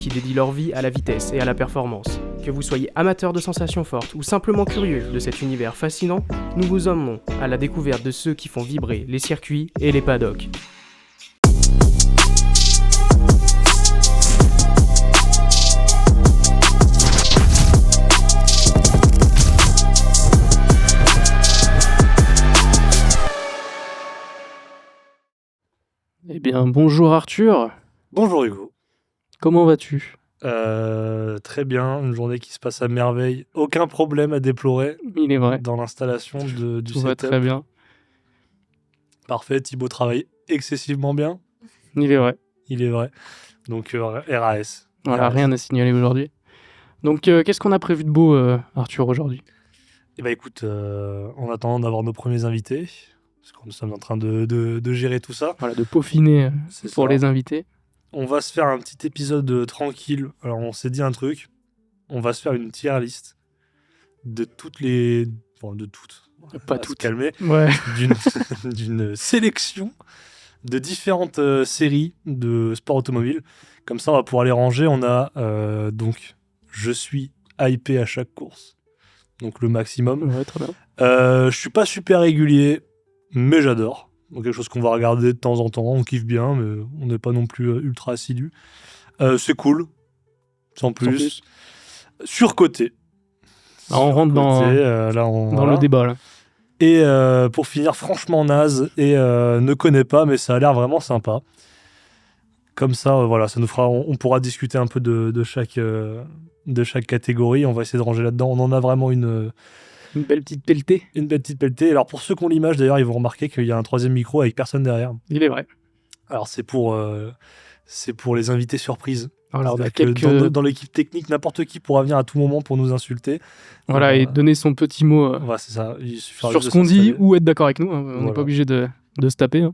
qui dédient leur vie à la vitesse et à la performance. Que vous soyez amateur de sensations fortes ou simplement curieux de cet univers fascinant, nous vous emmenons à la découverte de ceux qui font vibrer les circuits et les paddocks. Eh bien, bonjour Arthur. Bonjour Hugo. Comment vas-tu ? Très bien, une journée qui se passe à merveille. Aucun problème à déplorer Il est vrai, dans l'installation du tout va setup. très bien. Parfait, Thibaut travaille excessivement bien. Il est vrai. Il est vrai. Donc RAS. Voilà, RAS. rien à signaler aujourd'hui. Donc, qu'est-ce qu'on a prévu de beau, Arthur, aujourd'hui ? Eh ben écoute, en attendant d'avoir nos premiers invités, parce que nous sommes en train de gérer tout ça, Voilà, de peaufiner c'est pour ça. les invités. On va se faire un petit épisode tranquille. Alors on s'est dit un truc, on va se faire une tier list de toutes les... Bon, de toutes. Pas On va se toutes. calmer. Ouais. d'une sélection de différentes séries de sport automobile. Comme ça, on va pouvoir les ranger. On a donc, je suis hypé à chaque course. Donc le maximum. Ouais, très bien. Je suis pas super régulier, mais j'adore. Donc quelque chose qu'on va regarder de temps en temps. On kiffe bien, mais on n'est pas non plus ultra assidu. C'est cool, sans plus. Surcoté. Ah, on rentre dans Voilà. le débat, là. Et pour finir, franchement naze et ne connais pas, mais ça a l'air vraiment sympa. Comme ça, voilà, ça nous fera. On pourra discuter un peu de chaque catégorie. On va essayer de ranger là-dedans. On en a vraiment une belle petite pelletée. Une belle petite pelletée. Alors pour ceux qui ont l'image, d'ailleurs, ils vont remarquer qu'il y a un troisième micro avec personne derrière. Il est vrai. Alors c'est pour les invités surprises. Alors, on a C'est-à-dire que quelques... dans l'équipe technique, n'importe qui pourra venir à tout moment pour nous insulter. Voilà, et donner son petit mot Voilà, c'est ça. Il suffira sur juste ce de qu'on dit s'installer. ou être d'accord avec nous. Hein. On n'est Voilà. pas obligé de se taper. Hein.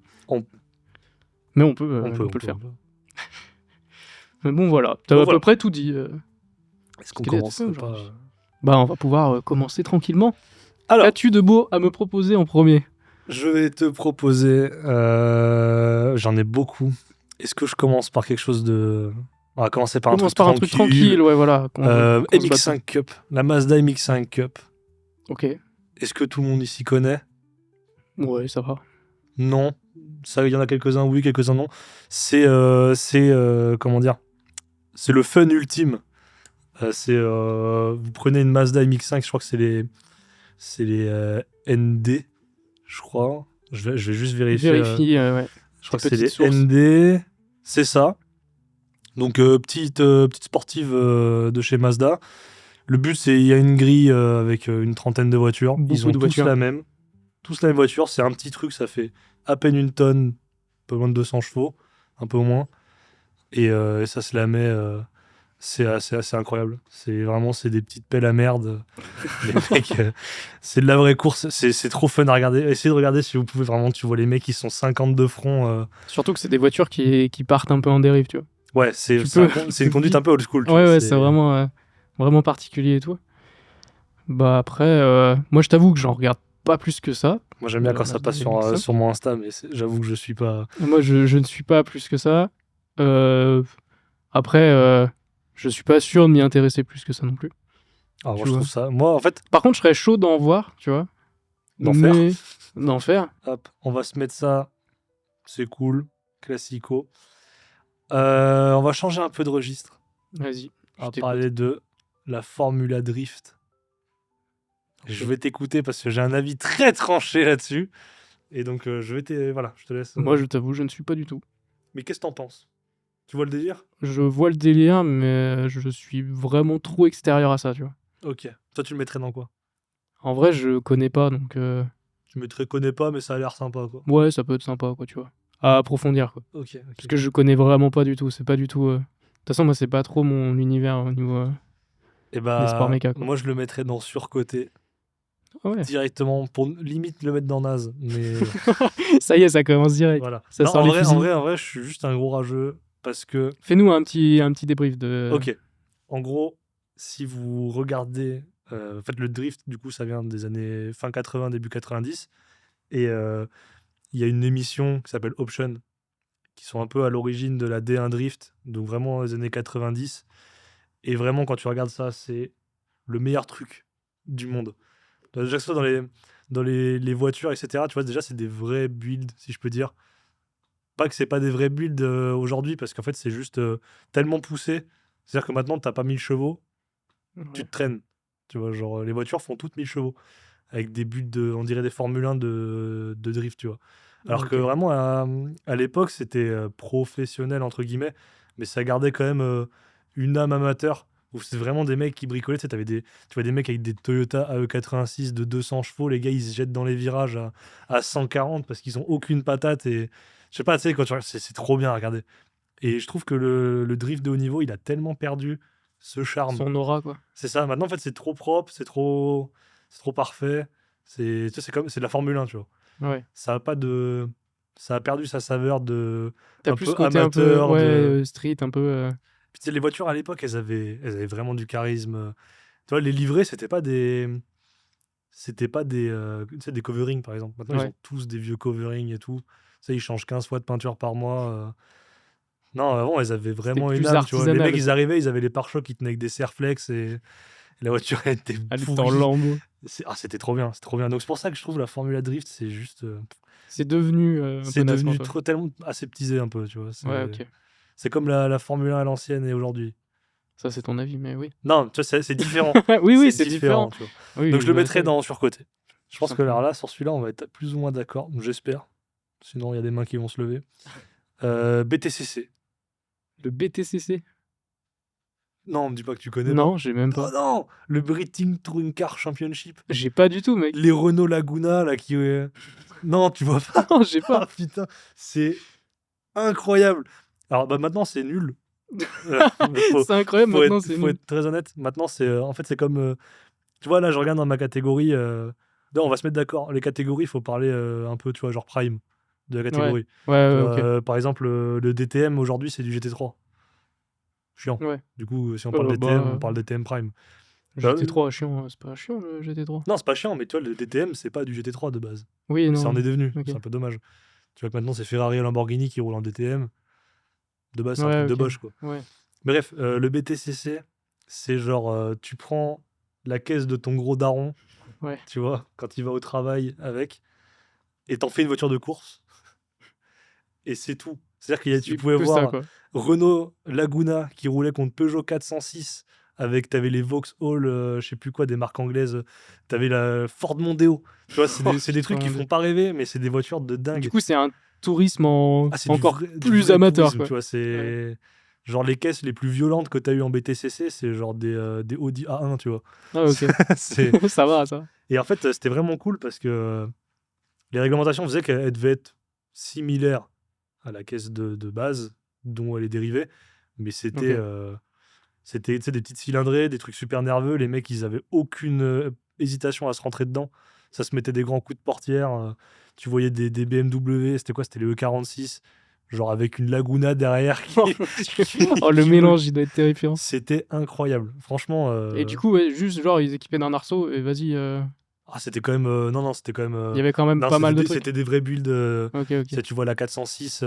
Mais on peut le faire. Mais bon, voilà. T'as à peu près tout dit. Est-ce qu'on Quel est commence ton thème aujourd'hui ? Bah, on va pouvoir commencer tranquillement. Alors, qu'as-tu de beau à me proposer en premier ? je vais te proposer... J'en ai beaucoup. Est-ce que je commence par quelque chose de... On va commencer par un truc tranquille, ouais, voilà. MX5 Cup. La Mazda MX5 Cup. Ok. Est-ce que tout le monde ici connaît ? Ouais, ça va. Non. Ça, il y en a quelques-uns, oui, quelques-uns, non. C'est comment dire ? C'est le fun ultime. Vous prenez une Mazda MX5, je crois que c'est les ND, je crois. Je vais juste vérifier. Ouais. Je crois que c'est les ND. C'est ça. Donc, petite sportive de chez Mazda. Le but, c'est il y a une grille avec une trentaine de voitures. Ils ont tous la même. Tous la même voiture. C'est un petit truc, ça fait à peine une tonne, un peu moins de 200 chevaux, un peu moins. Et ça se la met... c'est assez incroyable. C'est des petites pelles à merde. Les mecs, c'est de la vraie course. C'est trop fun à regarder. Essayez de regarder si vous pouvez vraiment. Tu vois les mecs qui sont 50 de front. Surtout que c'est des voitures qui partent un peu en dérive, tu vois. Ouais, c'est une conduite un peu old school. Ouais, c'est vraiment particulier et tout. Bah après, moi je t'avoue que j'en regarde pas plus que ça. Moi j'aime bien quand ça passe sur mon Insta, mais j'avoue que je suis pas... Moi je ne suis pas plus que ça. Après, je suis pas sûr de m'y intéresser plus que ça non plus. Ah, moi je trouve ça... Moi en fait... Par contre je serais chaud d'en voir, tu vois. D'en faire. Hop, on va se mettre ça. C'est cool. Classico. On va changer un peu de registre. Vas-y. On va parler de la Formula Drift. Okay. Je vais t'écouter parce que j'ai un avis très tranché là-dessus. Et donc, je te laisse. Moi, je t'avoue, je ne suis pas du tout. Mais qu'est-ce que t'en penses ? Tu vois le délire ? Je vois le délire, mais je suis vraiment trop extérieur à ça, tu vois. Ok. Toi, tu le mettrais dans quoi ? En vrai, je connais pas, donc... Tu mettrais connais pas, mais ça a l'air sympa, quoi. Ouais, ça peut être sympa, quoi, tu vois. À approfondir, quoi. Ok. Parce que je connais vraiment pas du tout. C'est pas du tout... De toute façon, moi, c'est pas trop mon univers au niveau des sports méca, quoi. Moi, je le mettrais dans surcoté. Ouais. Directement, pour limite le mettre dans naze. Mais... ça y est, ça commence direct. Voilà. Ça sort les fusils. En vrai, je suis juste un gros rageux parce que... Fais-nous un petit débrief de... Ok. En gros, si vous regardez... en fait, le drift, du coup, ça vient des années fin 80, début 90. Et il y a une émission qui s'appelle Option qui sont un peu à l'origine de la D1 Drift, donc vraiment les années 90. Et vraiment, quand tu regardes ça, c'est le meilleur truc du monde. Déjà que ce soit dans les voitures, etc., tu vois, déjà, c'est des vrais builds, si je peux dire. Pas que c'est pas des vrais builds aujourd'hui, parce qu'en fait, c'est juste tellement poussé. C'est-à-dire que maintenant, t'as pas 1000 chevaux, tu te traînes. Tu vois, genre, les voitures font toutes 1000 chevaux. Avec des buts on dirait des Formule 1 de drift, tu vois. Alors que vraiment, à l'époque, c'était professionnel, entre guillemets, mais ça gardait quand même une âme amateur, où c'est vraiment des mecs qui bricolaient. Tu sais, tu vois des mecs avec des Toyota AE86 de 200 chevaux, les gars, ils se jettent dans les virages à 140 parce qu'ils ont aucune patate. Et je sais pas, tu sais, quand tu regardes, c'est trop bien à regarder. Et je trouve que le drift de haut niveau, il a tellement perdu ce charme. Son aura, quoi. C'est ça. Maintenant, en fait, c'est trop propre, c'est trop parfait. Tu sais, c'est de la Formule 1, tu vois. Ouais. Ça a perdu sa saveur de T'as un plus peu ce côté un peu amateur. street, un peu. Puis, tu sais, les voitures à l'époque, elles avaient vraiment du charisme. Tu vois, les livrets, tu sais, des coverings, par exemple. Maintenant, ils Ouais. ont tous des vieux coverings et tout. Tu sais, ils changent 15 fois de peinture par mois. Non, avant, elles avaient vraiment une plus âme, tu vois. Les artisanal, mecs, ils quoi. arrivaient, ils avaient les pare-chocs qui tenaient avec des serflex et la voiture elle était Elle était en pourrie. lambeaux. C'était trop bien, c'est trop bien. Donc c'est pour ça que je trouve la Formula Drift, c'est juste, C'est devenu un peu c'est naze devenu pour toi. tellement aseptisé un peu, tu vois. Ouais, ok. C'est comme la Formule 1 à l'ancienne et aujourd'hui. Ça, c'est ton avis, mais oui. Non, tu vois, c'est différent. Oui, c'est différent. Tu vois. Oui, Donc je le bah, mettrais ça, dans surcoté. Je pense que simplement. là, sur celui-là, on va être plus ou moins d'accord. J'espère. Sinon, il y a des mains qui vont se lever. BTCC. Le BTCC? Non, me dis pas que tu connais pas. Non, j'ai même Oh pas. non, le British Touring Car Championship. J'ai pas du tout, mec. Les Renault Laguna, là, qui... Non, tu vois pas. Non, j'ai pas. Ah putain, c'est incroyable. Alors bah, maintenant, c'est nul. C'est incroyable, maintenant, c'est faut nul. être très honnête. Maintenant, en fait, c'est comme... tu vois, là, je regarde dans ma catégorie... Non, on va se mettre d'accord. Les catégories, il faut parler un peu, tu vois, genre prime de la catégorie. Ouais, Tu ouais, vois, ok. par exemple, le DTM, aujourd'hui, c'est du GT3. Chiant. Ouais. Du coup, si on parle DTM, on parle DTM Prime. GT3, chiant. C'est pas chiant, le GT3. Non, c'est pas chiant, mais tu vois, le DTM, c'est pas du GT3 de base. Oui, Ça non. en est devenu. Ok. C'est un peu dommage. Tu vois que maintenant, c'est Ferrari et Lamborghini qui roulent en DTM. De base, c'est un Ouais, truc de ok. Bosch, quoi. Ouais. Bref, le BTCC, c'est genre, tu prends la caisse de ton gros daron, Ouais. tu vois, quand il va au travail avec, et t'en fais une voiture de course. Et c'est tout. C'est-à-dire que tu C'est pouvais que voir ça, quoi. Renault Laguna qui roulait contre Peugeot 406 t'avais les Vauxhall, je sais plus quoi, des marques anglaises. T'avais la Ford Mondeo. Tu vois, c'est des trucs qui font pas rêver, mais c'est des voitures de dingue. Du coup, c'est un tourisme c'est encore du plus vrai amateur, tourisme, quoi. tu vois, c'est genre les caisses les plus violentes que t'as eu en BTCC, c'est genre des Audi A1, tu vois. Ah, ok. Ça va, ça. Et en fait, c'était vraiment cool parce que les réglementations faisaient qu'elles devaient être similaires à la caisse de base dont elle est dérivée, mais c'était tu sais, des petites cylindrées, des trucs super nerveux. Les mecs, ils avaient aucune hésitation à se rentrer dedans. Ça se mettait des grands coups de portière. Tu voyais des BMW, c'était quoi? C'était les E46, genre avec une Laguna derrière. Oh, le mélange, il doit être terrifiant. C'était incroyable, franchement. Et du coup, ouais, juste genre, ils équipaient d'un arceau et vas-y. C'était quand même. Non, c'était quand même. Il y avait quand même non, pas mal de c'était trucs. C'était des vrais builds. Ok, ok. Tu vois, la 406,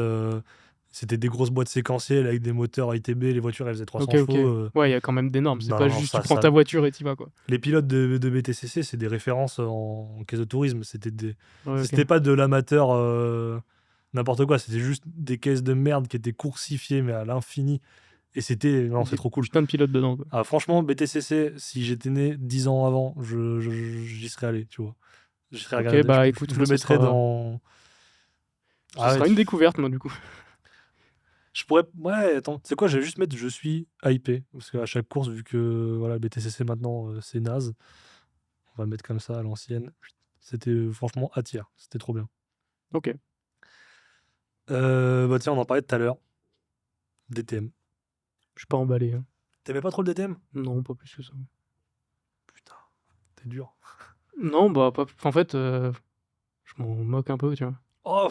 c'était des grosses boîtes séquentielles avec des moteurs ITB. Les voitures, elles faisaient 300 Ok, ok. chevaux. Ouais, il y a quand même des normes. C'est non, pas non, juste ça- tu prends ça- ta voiture et t'y vas, quoi. Les pilotes de BTCC, c'est des références en caisse de tourisme. C'était Ouais, c'était ok. pas de l'amateur n'importe quoi. C'était juste des caisses de merde qui étaient coursifiées, mais à l'infini. Et c'était. Non, c'est Des trop cool. Putain de pilotes dedans, quoi. Ah, franchement, BTCC, si j'étais né 10 ans avant, j'y serais allé, tu vois. J'y serais regardé. bah, écoute, je moi, le mettrais dans. Ce sera une découverte, moi, du coup. Je pourrais. Ouais, attends. C'est quoi? Je vais juste mettre je suis hypé. Parce qu'à chaque course, vu que voilà, BTCC maintenant, c'est naze. On va le mettre comme ça à l'ancienne. C'était franchement à tiers. C'était trop bien. Ok. Bah tiens, on en parlait tout à l'heure. DTM. Je suis pas emballé. Hein. T'aimais pas trop le DTM? Non, pas plus que ça. Putain, t'es dur. Non, bah, pas... en fait, je m'en moque un peu, tu vois. Oh.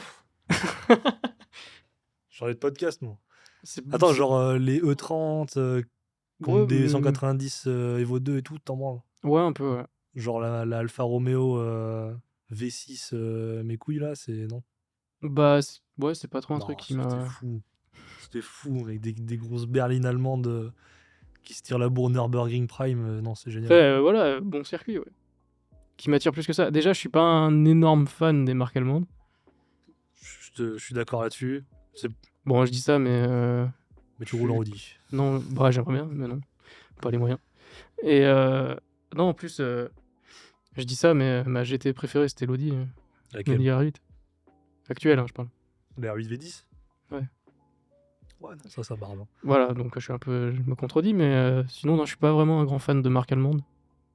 J'en ai de podcast, moi. C'est- Attends, c'est- genre les E30 contre Ouais, des mais- 190 Evo 2 et tout, t'en branles. Ouais, un peu, ouais. Genre la Alfa Romeo V6, mes couilles là, c'est non. Bah, ouais, c'est pas trop un truc Non, qui c'était m'a. fou. C'était fou, avec des grosses berlines allemandes qui se tirent la bourre Nürburgring Prime. Non, c'est génial. Après, voilà, bon circuit, ouais. Qui m'attire plus que ça. Déjà, je suis pas un énorme fan des marques allemandes. Je suis d'accord là-dessus. Bon, je dis ça, mais. Mais tu roules en Audi. Non, bah, j'aimerais bien, mais non. Pas les moyens. Et non, en plus, je dis ça, mais ma GT préférée, c'était l'Audi. Laquelle? L'Audi R8. Actuelle, hein, je parle. La R8 V10. Ouais. Ouais, non, ça barbe. Voilà, donc je me contredis, mais sinon, non, je suis pas vraiment un grand fan de marque allemande.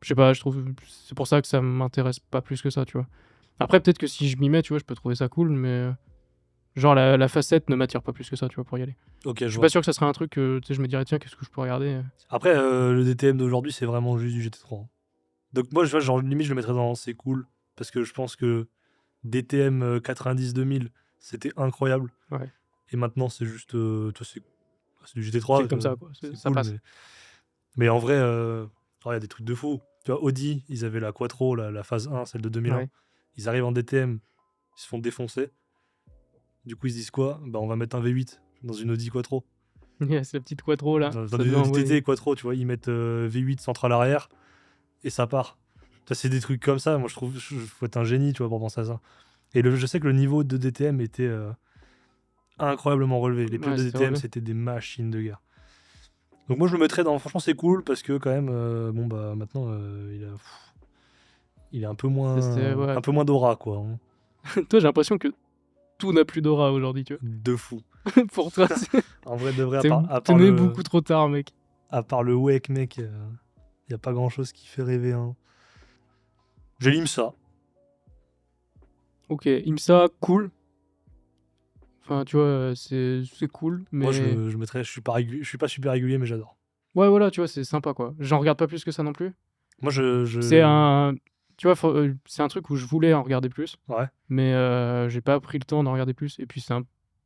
Je sais pas, je trouve. C'est pour ça que ça m'intéresse pas plus que ça, tu vois. Après, peut-être que si je m'y mets, tu vois, je peux trouver ça cool, mais. Genre, la facette ne m'attire pas plus que ça, tu vois, pour y aller. Ok, Je suis pas sûr que ça serait un truc que, tu sais, je me dirais, tiens, qu'est-ce que je peux regarder. Après, le DTM d'aujourd'hui, c'est vraiment juste du GT3. Hein. Donc moi, je vois, genre, limite, je le mettrais dans c'est cool. Parce que je pense que DTM 90-2000, c'était incroyable. Ouais. Et maintenant, c'est juste. C'est du GT3. C'est comme ça, quoi. C'est Ça cool, passe. mais en vrai, il y a des trucs de fou. Tu vois, Audi, ils avaient la Quattro, la phase 1, celle de 2001. Ouais. Ils arrivent en DTM, ils se font défoncer. Du coup, ils se disent quoi? Bah, on va mettre un V8 dans une Audi Quattro. C'est la petite quattro, là. Dans Ça une devait Audi envoyer. TT Quattro, tu vois, ils mettent V8 centrale arrière et ça part. Ça, c'est des trucs comme ça. Moi, je trouve faut être un génie, tu vois, pour penser à ça. Et je sais que le niveau de DTM était incroyablement relevé. Les pilotes Ouais, de c'était DTM, relevé. c'était des machines de guerre. Donc moi, je le mettrais dans. Franchement, c'est cool parce que quand même, bon bah maintenant, il est un peu Ouais. un peu moins d'aura, quoi. Hein. Toi, j'ai l'impression que tout n'a plus d'aura aujourd'hui, tu De fou. vois. Pour toi, En vrai, de vrai, t'es né beaucoup trop tard, mec. à part le WEC, mec, il n'y a pas grand chose qui fait rêver. Hein. J'ai l'IMSA. Ok, IMSA, cool. Enfin, tu vois, c'est cool, mais. Moi, je mettrais, je suis pas super régulier, mais j'adore. Ouais, voilà, tu vois, c'est sympa, quoi. J'en regarde pas plus que ça non plus. Moi, C'est un. Tu vois, c'est un truc où je voulais en regarder plus, Ouais. mais j'ai pas pris le temps d'en regarder plus. Et puis, c'est un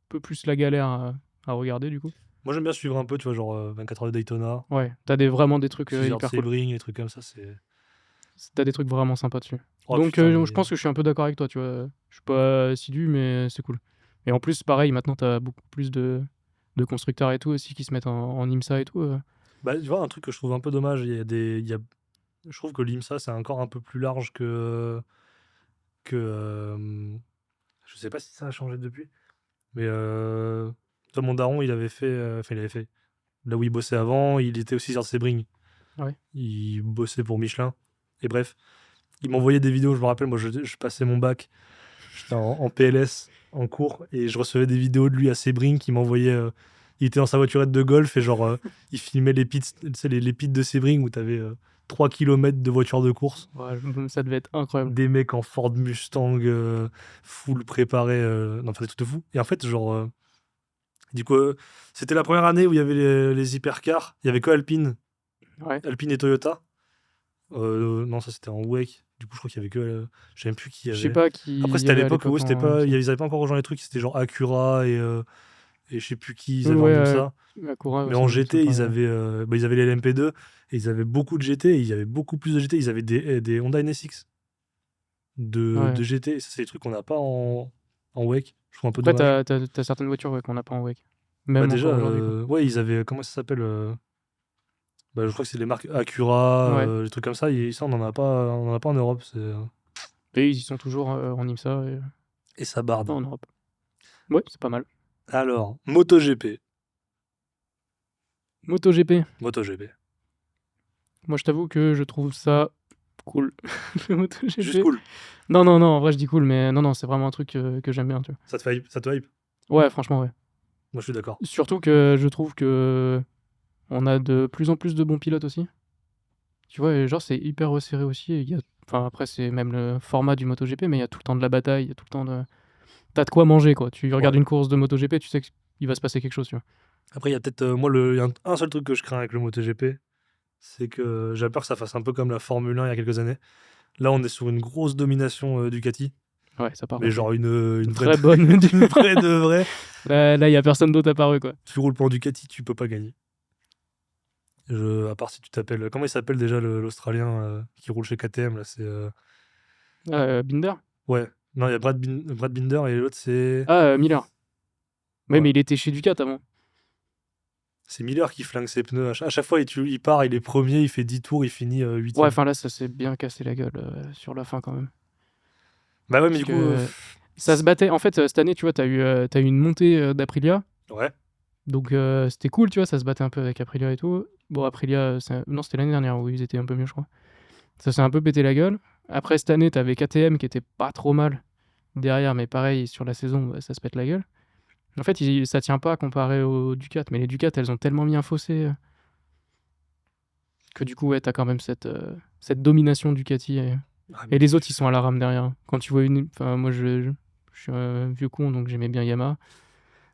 peu plus la galère à regarder, du coup. Moi, j'aime bien suivre un peu, tu vois, genre 24 heures de Daytona, Ouais, t'as vraiment des trucs 6 heures de hyper cool. Sebring, des trucs comme ça, c'est... T'as des trucs vraiment sympas dessus. Oh, Donc, putain, je pense que je suis un peu d'accord avec toi, tu vois. Je suis pas assidu, mais c'est cool. Et en plus, pareil, maintenant, t'as beaucoup plus de constructeurs et tout aussi qui se mettent en IMSA et tout. Bah, tu vois, un truc que je trouve un peu dommage, je trouve que l'IMSA, c'est encore un peu plus large je sais pas si ça a changé depuis, mais toi, mon daron, il avait fait, là où il bossait avant, il était aussi sur Sebring. Ouais. Il bossait pour Michelin. Et bref, il m'envoyait des vidéos, je me rappelle, moi, je passais mon bac, j'étais en PLS, en cours, et je recevais des vidéos de lui à Sebring qui m'envoyait... il était dans sa voiturette de golf et genre, il filmait les pits, tu sais, les pits de Sebring où t'avais 3 km de voiture de course. Ouais, ça devait être incroyable. Des mecs en Ford Mustang, full préparé, non, enfin des trucs de fou. Et en fait, genre, du coup, c'était la première année où il y avait les hypercars, il y avait que Alpine, Ouais. Alpine et Toyota. Non, ça c'était en WEC. Du coup, je crois qu'il y avait que. Je sais même plus qui il y Je sais avait. pas qui. Après, y c'était à avait l'époque où c'était pas, IMSA. ils avaient pas encore rejoint les trucs, c'était genre Acura et je sais plus qui ils avaient en Ouais, IMSA. Acura, Mais ça en me GT, paraît, ouais. ils avaient les LMP2 et ils avaient beaucoup de GT et il y avait beaucoup plus de GT. Ils avaient des Honda NSX Ouais. de GT. Et ça, c'est des trucs qu'on n'a pas en WEC. Je trouve un peu Après, dommage. t'as certaines voitures ouais, qu'on n'a pas en WEC. Bah, Même déjà, encore aujourd'hui, quoi. ouais, ils avaient. Comment ça s'appelle bah, je crois que c'est les marques Acura, Ouais. les trucs comme ça. Et ça, on en a pas en Europe. Et ils y sont toujours en IMSA Et ça barde. pas en Europe. Ouais, c'est pas mal. Alors, MotoGP. MotoGP. MotoGP. Moi, je t'avoue que je trouve ça cool. Le MotoGP. Juste cool. Non, en vrai, je dis cool, mais non, c'est vraiment un truc que j'aime bien, tu vois. Ça te hype? Ouais, franchement, ouais. Moi, je suis d'accord. Surtout que je trouve que on a de plus en plus de bons pilotes aussi. Tu vois, et genre, c'est hyper resserré aussi. Et enfin, après, c'est même le format du MotoGP, mais il y a tout le temps de la bataille, il y a tout le temps de. T'as de quoi manger, quoi. Tu regardes Ouais. une course de MotoGP, tu sais qu'il va se passer quelque chose, tu vois. Après, il y a peut-être. Moi, il y a un seul truc que je crains avec le MotoGP. C'est que j'ai peur que ça fasse un peu comme la Formule 1 il y a quelques années. Là, on est sur une grosse domination Ducati. Ouais, ça part. Mais genre une très bonne. une vraie de vraie. Là, il y a personne d'autre apparu, quoi. Tu roules pour Ducati, tu peux pas gagner. À part si tu t'appelles. Comment il s'appelle déjà l'Australien qui roule chez KTM là, c'est. Binder. Ouais. Non, il y a Brad Binder et l'autre, c'est. Ah, Miller. Ouais, Ouais. mais il était chez Ducat avant. C'est Miller qui flingue ses pneus. À chaque fois, il part, il est premier, il fait 10 tours, il finit 8ème. Ouais, enfin là, ça s'est bien cassé la gueule sur la fin quand même. Bah ouais, mais Parce du coup. que ça se battait. En fait, cette année, tu vois, t'as eu une montée d'Aprilia. Ouais. Donc c'était cool, tu vois, ça se battait un peu avec Aprilia et tout. Bon, Aprilia, non, c'était l'année dernière où ils étaient un peu mieux, je crois. Ça s'est un peu pété la gueule. Après, cette année, t'avais KTM qui était pas trop mal derrière, mais pareil, sur la saison, bah, ça se pète la gueule. En fait, ça tient pas comparé aux Ducat, mais les Ducat, elles ont tellement mis un fossé que du coup, ouais, t'as quand même cette domination Ducati. Et les autres, ils sont à la rame derrière. Quand tu vois une. Enfin, moi, je suis un vieux con, donc j'aimais bien Yamaha.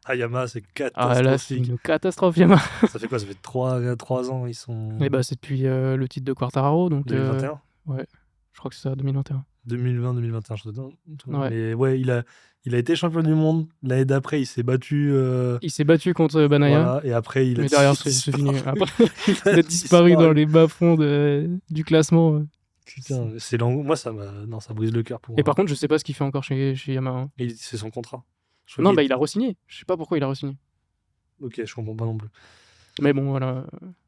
Ah, Yamaha, c'est Ah là, c'est catastrophique. une catastrophe, Yamaha. Ça fait quoi? Ça fait 3 ans, ils sont. Et bah, c'est depuis le titre de Quartararo, donc. 2021 Ouais, je crois que c'est ça, 2021. 2020-2021, je te donne. Ouais. Mais ouais, il a été champion du monde. L'année d'après, il s'est battu. Il s'est battu contre Banaya. Voilà, et après, il a Mais derrière, c'est fini. Après, il a disparu dans les bas-fonds du classement. Putain, moi, ça brise le cœur pour. Et par contre, je sais pas ce qu'il fait encore chez Yamaha. Hein. C'est son contrat. Non, bah il a re-signé. Je sais pas pourquoi il a re-signé. Ok, je comprends pas non plus. Mais bon, voilà.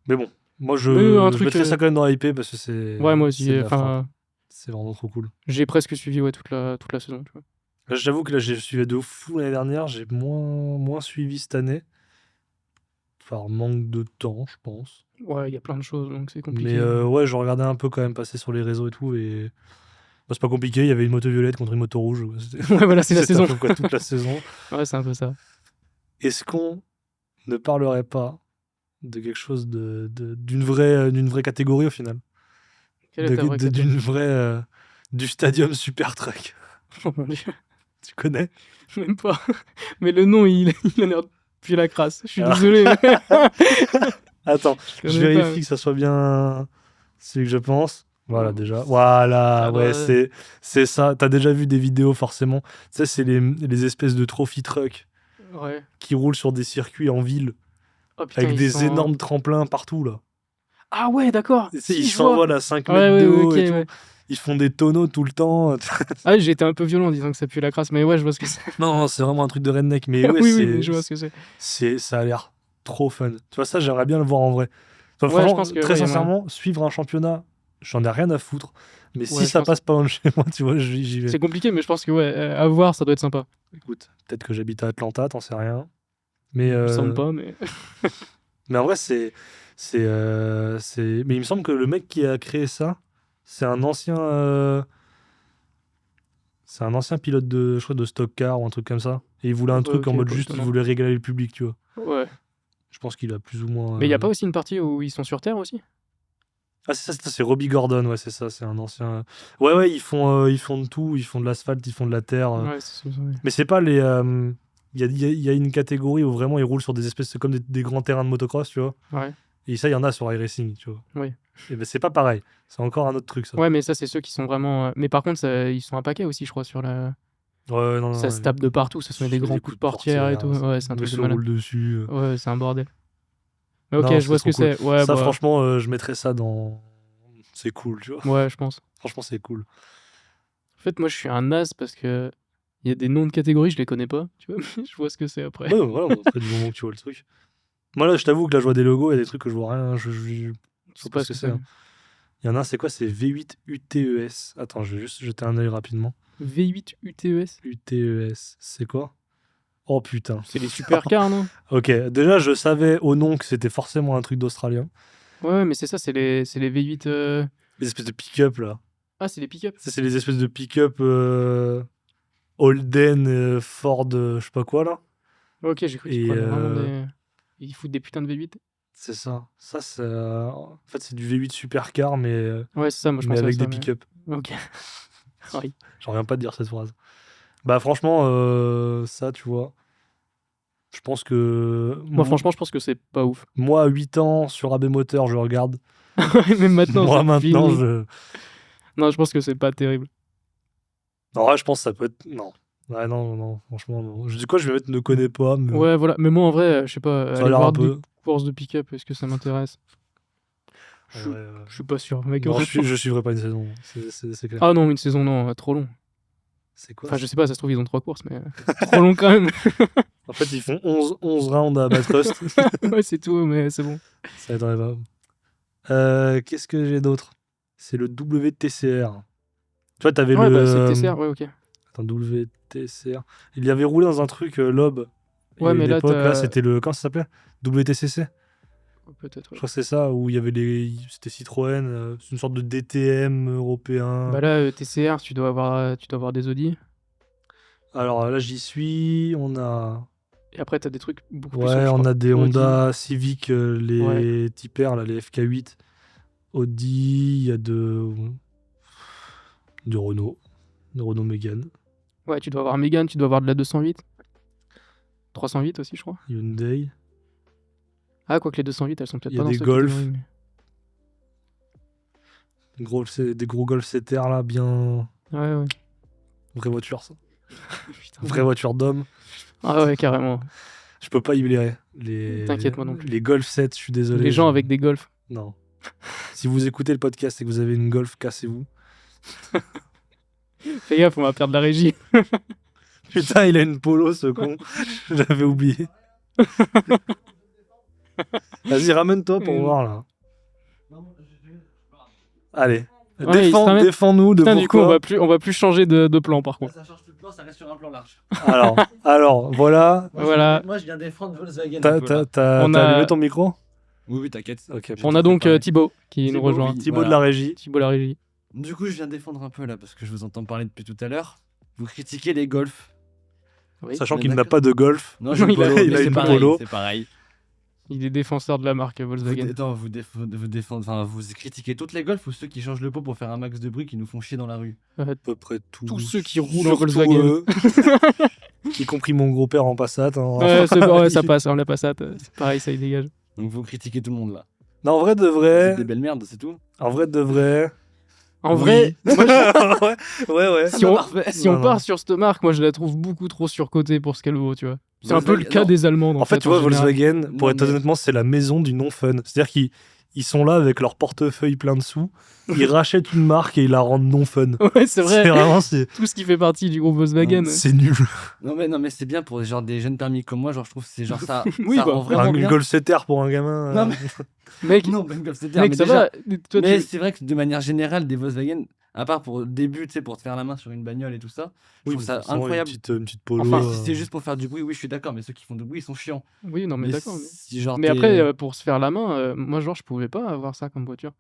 Mais bon, moi, je mettrais ça quand même dans la IP parce que c'est. Ouais, moi aussi. C'est de la Enfin, frappe. C'est vraiment trop cool. j'ai presque suivi toute la saison. Tu vois. Là, j'avoue que là, j'ai suivi de fou l'année dernière. J'ai moins suivi cette année. Par manque de temps, je pense. Ouais, il y a plein de choses, donc c'est compliqué. Mais ouais, je regardais un peu quand même passer sur les réseaux et tout. Et bah, c'est pas compliqué. Il y avait une moto violette contre une moto rouge. Ouais, voilà, c'est la saison. À peu près toute la saison. Ouais, c'est un peu ça. Est-ce qu'on ne parlerait pas de quelque chose d'une vraie catégorie au final? Quelle est ta vraie catégorie? D'une vraie. Du Stadium Super Truck. Oh mon dieu. Tu connais? Même pas. Mais le nom, il a l'air puis la crasse. Je suis désolé. Attends, je vérifie que ça soit bien celui que je pense. Voilà, déjà. Voilà, ouais, c'est ça. T'as déjà vu des vidéos, forcément. Tu sais, c'est les espèces de trophy truck qui roulent sur des circuits en ville. Oh, putain, avec des énormes tremplins partout, là. Ah ouais, d'accord. Ils s'envolent à 5 mètres de haut et tout. Ils font des tonneaux tout le temps. Ah, j'ai été un peu violent en disant que ça pue la crasse, mais ouais, je vois ce que c'est. Non, c'est vraiment un truc de redneck. Mais ouais, oui, je vois ce que c'est. Ça a l'air trop fun. Tu vois, ça, j'aimerais bien le voir en vrai. Enfin, ouais, je pense que, très sincèrement, suivre un championnat, j'en ai rien à foutre. Mais si ça passe pas loin de chez moi, tu vois, j'y vais. C'est compliqué, mais je pense que ouais, à voir, ça doit être sympa. Écoute, peut-être que j'habite à Atlanta, t'en sais rien. Mais il me semble pas, mais. Mais en vrai, mais il me semble que le mec qui a créé ça, c'est un ancien pilote je crois, de stock car ou un truc comme ça. Et il voulait un truc en mode juste, il voulait régaler le public, tu vois. Ouais. Je pense qu'il a plus ou moins. Mais il y a pas aussi une partie où ils sont sur Terre aussi? Ah, c'est Robbie Gordon, ouais, c'est ça, c'est un ancien. Ouais, ils font de tout, ils font de l'asphalte, ils font de la terre. Ouais, c'est ça. Ouais. Mais c'est pas les. Il y a une catégorie où vraiment ils roulent sur des espèces, c'est comme des grands terrains de motocross, tu vois. Ouais. Et ça, il y en a sur iRacing, tu vois. Oui. Et ben c'est pas pareil. C'est encore un autre truc, ça. Ouais, mais ça, c'est ceux qui sont vraiment. Mais par contre, ils sont un paquet aussi, je crois, sur la. Ouais, non, ça se tape de partout, ça se met des grands coups de portière et tout. Ouais, c'est un truc de malade. roule dessus. Ouais, c'est un bordel. Mais ok, je vois ce que c'est. Ouais, ça, franchement, je mettrais ça dans. C'est cool, tu vois. Ouais, je pense. Franchement, c'est cool. En fait, moi, je suis un naze parce que. Il y a des noms de catégories, je les connais pas, tu vois, mais je vois ce que c'est après. Ouais, voilà, après du moment que tu vois le truc. Moi, là, je t'avoue que là, je vois des logos, il y a des trucs que je vois rien. Je sais pas ce que c'est. Hein. Il y en a un, c'est quoi? C'est V8 UTES. Attends, je vais juste jeter un œil rapidement. V8 UTES? UTES, c'est quoi? Oh putain. C'est les supercars, non? Ok, déjà, je savais au nom que c'était forcément un truc d'Australien. Ouais, mais c'est ça, c'est les V8. Les espèces de pick-up, là. Ah, c'est les pick-up? Ça, c'est les espèces de pick-up Holden, Ford, je sais pas quoi, là. Ok, j'ai cru qu'ils prenaient vraiment des. Ils foutent des putains de V8. C'est ça. Ça, c'est. En fait, c'est du V8 supercar, mais. Ouais, c'est ça, moi je pense. Mais avec des pick-up. Ok. Oui. J'en reviens pas de dire cette phrase. Bah, franchement, ça, tu vois. Je pense que. Moi, franchement, je pense que c'est pas ouf. Moi, à 8 ans, sur AB Moteur, je regarde. Même maintenant, moi, maintenant, Non, je pense que c'est pas terrible. En vrai, je pense que ça peut être. Non. Ouais, non, franchement, non. Je dis quoi, je vais mettre ne connais pas. Mais... Ouais, voilà. Mais moi, en vrai, je sais pas, aller voir des courses de pick-up, est-ce que ça m'intéresse? Je suis pas sûr, mec. Non, je suivrai pas une saison, c'est clair. Ah non, une saison, non, trop long. C'est quoi Enfin, je sais pas, ça se trouve, ils ont 3 courses, mais trop long quand même. En fait, ils font 11 rounds à Bathurst. Ouais, c'est tout, mais c'est bon. Ça m'étonnerait pas. Qu'est-ce que j'ai d'autre? C'est le WTCR. Tu vois, t'avais Ouais, le... bah, c'est le TCR, ouais, ok. Attends, WTCR. Il y avait roulé dans un truc, Lob. Ouais, mais là, là, c'était le... Comment ça s'appelait? WTCC? Peut-être, Je ouais. crois que c'est ça, où il y avait C'était Citroën, c'est une sorte de DTM européen. Bah là, TCR, tu dois avoir des Audi. Alors là, j'y suis, on a... Et après, t'as des trucs beaucoup plus Ouais, sombres, je on crois. a des Audi. Honda Civic, les Type R, là, les FK8. Audi, il y a de Renault Mégane. Ouais, tu dois avoir Mégane, tu dois avoir de la 208. 308 aussi, je crois. Hyundai. Ah, quoique les 208, elles sont peut-être Il y a pas dans des cette Golf. catégorie, mais- Des gros Golf CTR là, bien... Ouais. Vraie voiture, ça. Putain. Vraie voiture d'homme. Ah ouais, carrément. Je peux pas y blairer. T'inquiète, moi non plus. Les Golf 7, je suis désolé. Les gens avec des Golf. Non. Si vous écoutez le podcast et que vous avez une Golf, cassez-vous. Fais gaffe, on va perdre la régie. Putain, il a une polo, ce con. Je l'avais oublié. Vas-y, ramène-toi pour voir, là. Allez. Ouais, Défends-nous de Putain, pourquoi. du coup, on va plus changer de plan, par contre. Ça change plus de plan, ça reste sur un plan large. Alors, voilà. Voilà. Moi, je viens défendre Volkswagen. T'as On a- allumé ton micro? Oui, t'inquiète. Ok. On a donc Thibaut qui nous Thibaut, rejoint. oui. Thibaut Voilà. de la régie. Thibaut la régie. Du coup, je viens défendre un peu là parce que je vous entends parler depuis tout à l'heure. Vous critiquez les Golf. Oui. Sachant on est qu'il n'a d'accord. pas de Golf. Non, j'ai Non, une polo, il mais a c'est une pareil, polo. c'est pareil. Il est défenseur de la marque Volkswagen. Vous critiquez toutes les Golf ou ceux qui changent le pot pour faire un max de bruit qui nous font chier dans la rue. À peu près Tous ceux qui roulent en Surtout Volkswagen. eux. Y compris mon gros-père en Passat. Hein. Ouais, c'est bon, ouais, ça passe, hein, la Passat. C'est pareil, ça y dégage. Donc vous critiquez tout le monde là. Non, en vrai de Vous vrai. êtes des belles merdes, c'est tout. En vrai de vrai. En Oui. vrai, moi, ouais. si on, parfait. si on Non, part non. sur cette marque, moi je la trouve beaucoup trop surcotée pour ce qu'elle vaut, tu vois. C'est un peu le Volkswagen, cas non. des Allemands. En fait, tu vois, en général. Volkswagen, pour Non, être mais- honnêtement, c'est la maison du non-fun. C'est-à-dire qu'ils sont là avec leur portefeuille plein de sous, ils rachètent une marque et ils la rendent non-fun. Ouais, c'est vrai. C'est vraiment, c'est Tout ce qui fait partie du groupe Volkswagen. c'est nul. Non mais c'est bien pour genre des jeunes permis comme moi, genre je trouve que c'est genre ça. Oui, ça bah, rend vraiment Un bien. Golf 7R pour un gamin. Non, mais- Mec, Non, même Golf, c'était mec, mais ça déjà- va. Toi, Mais tu- c'est vrai que de manière générale, des Volkswagen, à part pour le début, tu sais, pour te faire la main sur une bagnole et tout ça, je trouve mais ça forcément, incroyable. Une petite polo. Enfin, Si c'est juste pour faire du bruit, oui, je suis d'accord, mais ceux qui font du bruit, ils sont chiants. Oui, non, mais d'accord. si genre Mais t'es- après, pour se faire la main, moi, genre, je pouvais pas avoir ça comme voiture.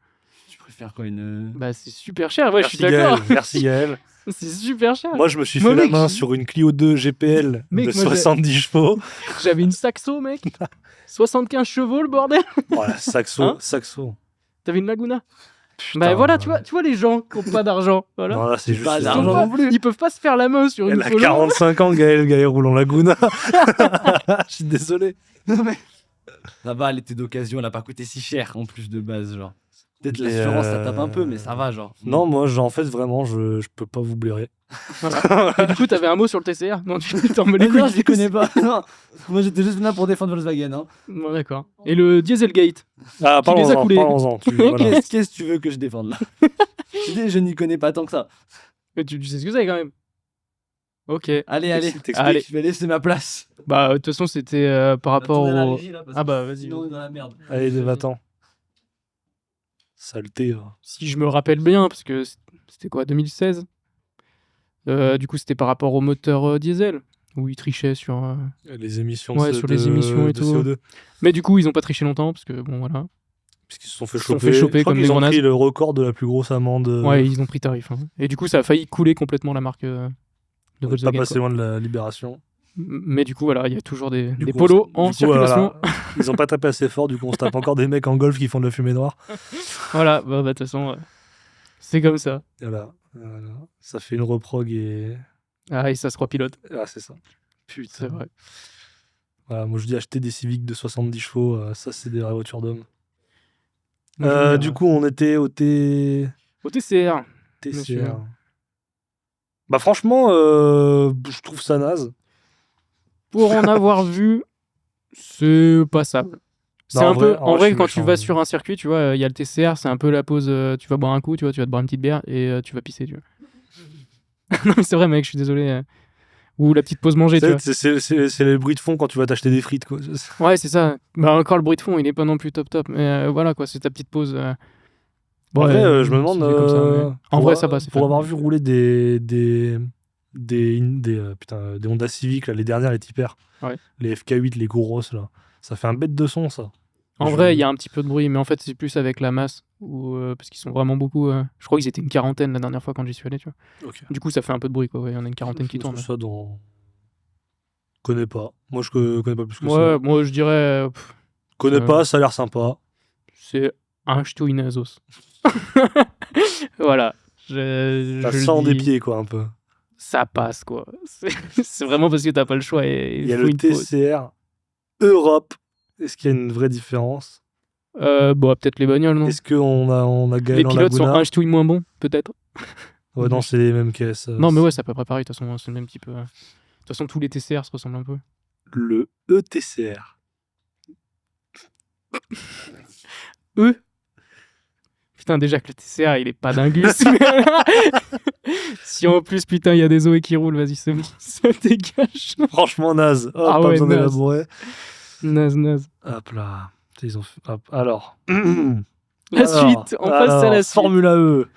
tu préfères quoi une. Bah, c'est super cher, ouais, je Merci suis d'accord. Gaël. Merci Gaël. C'est super cher. Moi, je me suis Moi, fait la mec, main je- sur une Clio 2 GPL Mec, de moi, j'ai- 70 chevaux. J'avais une Saxo, mec. 75 chevaux, le bordel. Voilà, Saxo. Hein Saxo. T'avais une Laguna. Putain. Bah voilà, tu vois les gens qui ont pas d'argent. Voilà. Non, là, c'est juste. pas Ils, d'argent ont pas- non plus. ils peuvent pas se faire la main sur une Elle a polo. 45 ans, Gaël roule en Laguna. Je suis désolé. Non, mais. Ça va, elle était d'occasion, elle a pas coûté si cher en plus de base, genre. Peut-être Et, l'assurance, ça tape un peu, mais ça va, genre. Non, moi, en fait, vraiment, je peux pas vous blairer. Voilà. Et du coup, t'avais un mot sur le TCR. Non, tu t'en me les Mais non, couilles. je les connais pas. Non. Moi, j'étais juste là pour défendre Volkswagen. Hein. Bon, d'accord. Et le Dieselgate. Ah, Qui les a coulés. parlons-en. Voilà. Qu'est-ce que tu veux que je défende là Je n'y connais pas tant que ça. Mais tu sais ce que c'est quand même. Ok. Allez, T'expliques. Allez. je vais laisser ma place. Bah, de toute façon, c'était par rapport Tournez la au. régie, là, parce Ah que bah, vas-y. Sinon, on est dans la merde. Allez, va-t'en. Saleté. Si je me rappelle bien, parce que c'était quoi, 2016 Du coup, c'était par rapport au moteur diesel, où ils trichaient sur. Les émissions Ouais, sur les émissions et de tout. CO2. Mais du coup, ils ont pas triché longtemps, parce que bon, voilà. Puisqu'ils se sont fait Ils se sont choper. fait choper Je crois comme qu'ils des ont grenades. pris le record de la plus grosse amende. Ouais, ils ont pris tarif. Hein. Et du coup, ça a failli couler complètement la marque de on est pas Volkswagen. passé quoi. loin de la libération. Mais du coup, voilà, il y a toujours des Du coup, polos du en coup, circulation. voilà, ils ont pas tapé assez fort, du coup, on se tape encore des mecs en golf qui font de la fumée noire. Voilà, bah, de toute façon, c'est comme ça. Voilà. Ça fait une reprog et. Ah, et ça se repilote, Ah, c'est ça. c'est Putain. vrai. Voilà, moi, je dis acheter des Civic de 70 chevaux, ça, c'est des vraies voitures d'hommes. Moi, j'aime bien, Du ouais. coup, on était au Au TCR, TCR. Monsieur. Bah, franchement, je trouve ça naze. pour en avoir vu, c'est passable. C'est Non, un en peu, vrai, en je vrai, suis quand méchant, tu vas mais- sur un circuit, tu vois, il y a le TCR, c'est un peu la pause, tu vas boire un coup, tu vois, tu vas te boire une petite bière et tu vas pisser, tu vois. Non, mais c'est vrai, mec, je suis désolé. Ou la petite pause manger, tu vois. C'est les bruits de fond quand tu vas t'acheter des frites, quoi. Ouais, c'est ça. Bah, encore le bruit de fond, il est pas non plus top. Mais voilà, quoi, c'est ta petite pause. En vrai, je me demande. comme ça, mais... En vrai, ça passe. Pour avoir vu rouler des Honda Civic, là, les dernières, les Tipper. Ouais. Les FK8, les grosses, là. Ça fait un bête de son, ça. En vrai, il y a un petit peu de bruit, mais en fait, c'est plus avec la masse. Parce qu'ils sont vraiment beaucoup. Je crois qu'ils étaient une quarantaine la dernière fois quand j'y suis allé, tu vois. Okay. Du coup, ça fait un peu de bruit, quoi. Il y en a une quarantaine qui tourne. Ça dans... Connais pas. Moi, je connais pas plus que ça. Ouais, moi, je dirais. Connais pas, ça a l'air sympa. C'est un ch'touille Nazos. Voilà. Ça sent des pieds, quoi, un peu. Ça passe, quoi. C'est vraiment parce que t'as pas le choix. Il y a le TCR Europe. Est-ce qu'il y a une vraie différence? Bon, peut-être les bagnoles, non? Est-ce qu'on a Gaël Les en pilotes sont Laguna? un ch'touille moins bons, peut-être? Ouais, non, c'est les mêmes caisses. Non, mais ouais, c'est à peu près pareil. De toute façon, c'est le même type. De toute façon, tous les TCR se ressemblent un peu. Le ETCR. Putain, déjà que le TCR, il est pas dingus. Si en plus, putain, il y a des Zoé qui roulent, vas-y, c'est bon, ça dégage. Franchement, naze. Oh, Ah pas ouais, besoin naze. d'élaborer. Naze. Hop là. Ils ont fait... Hop. Alors. Suite, on passe à la suite. Formula E.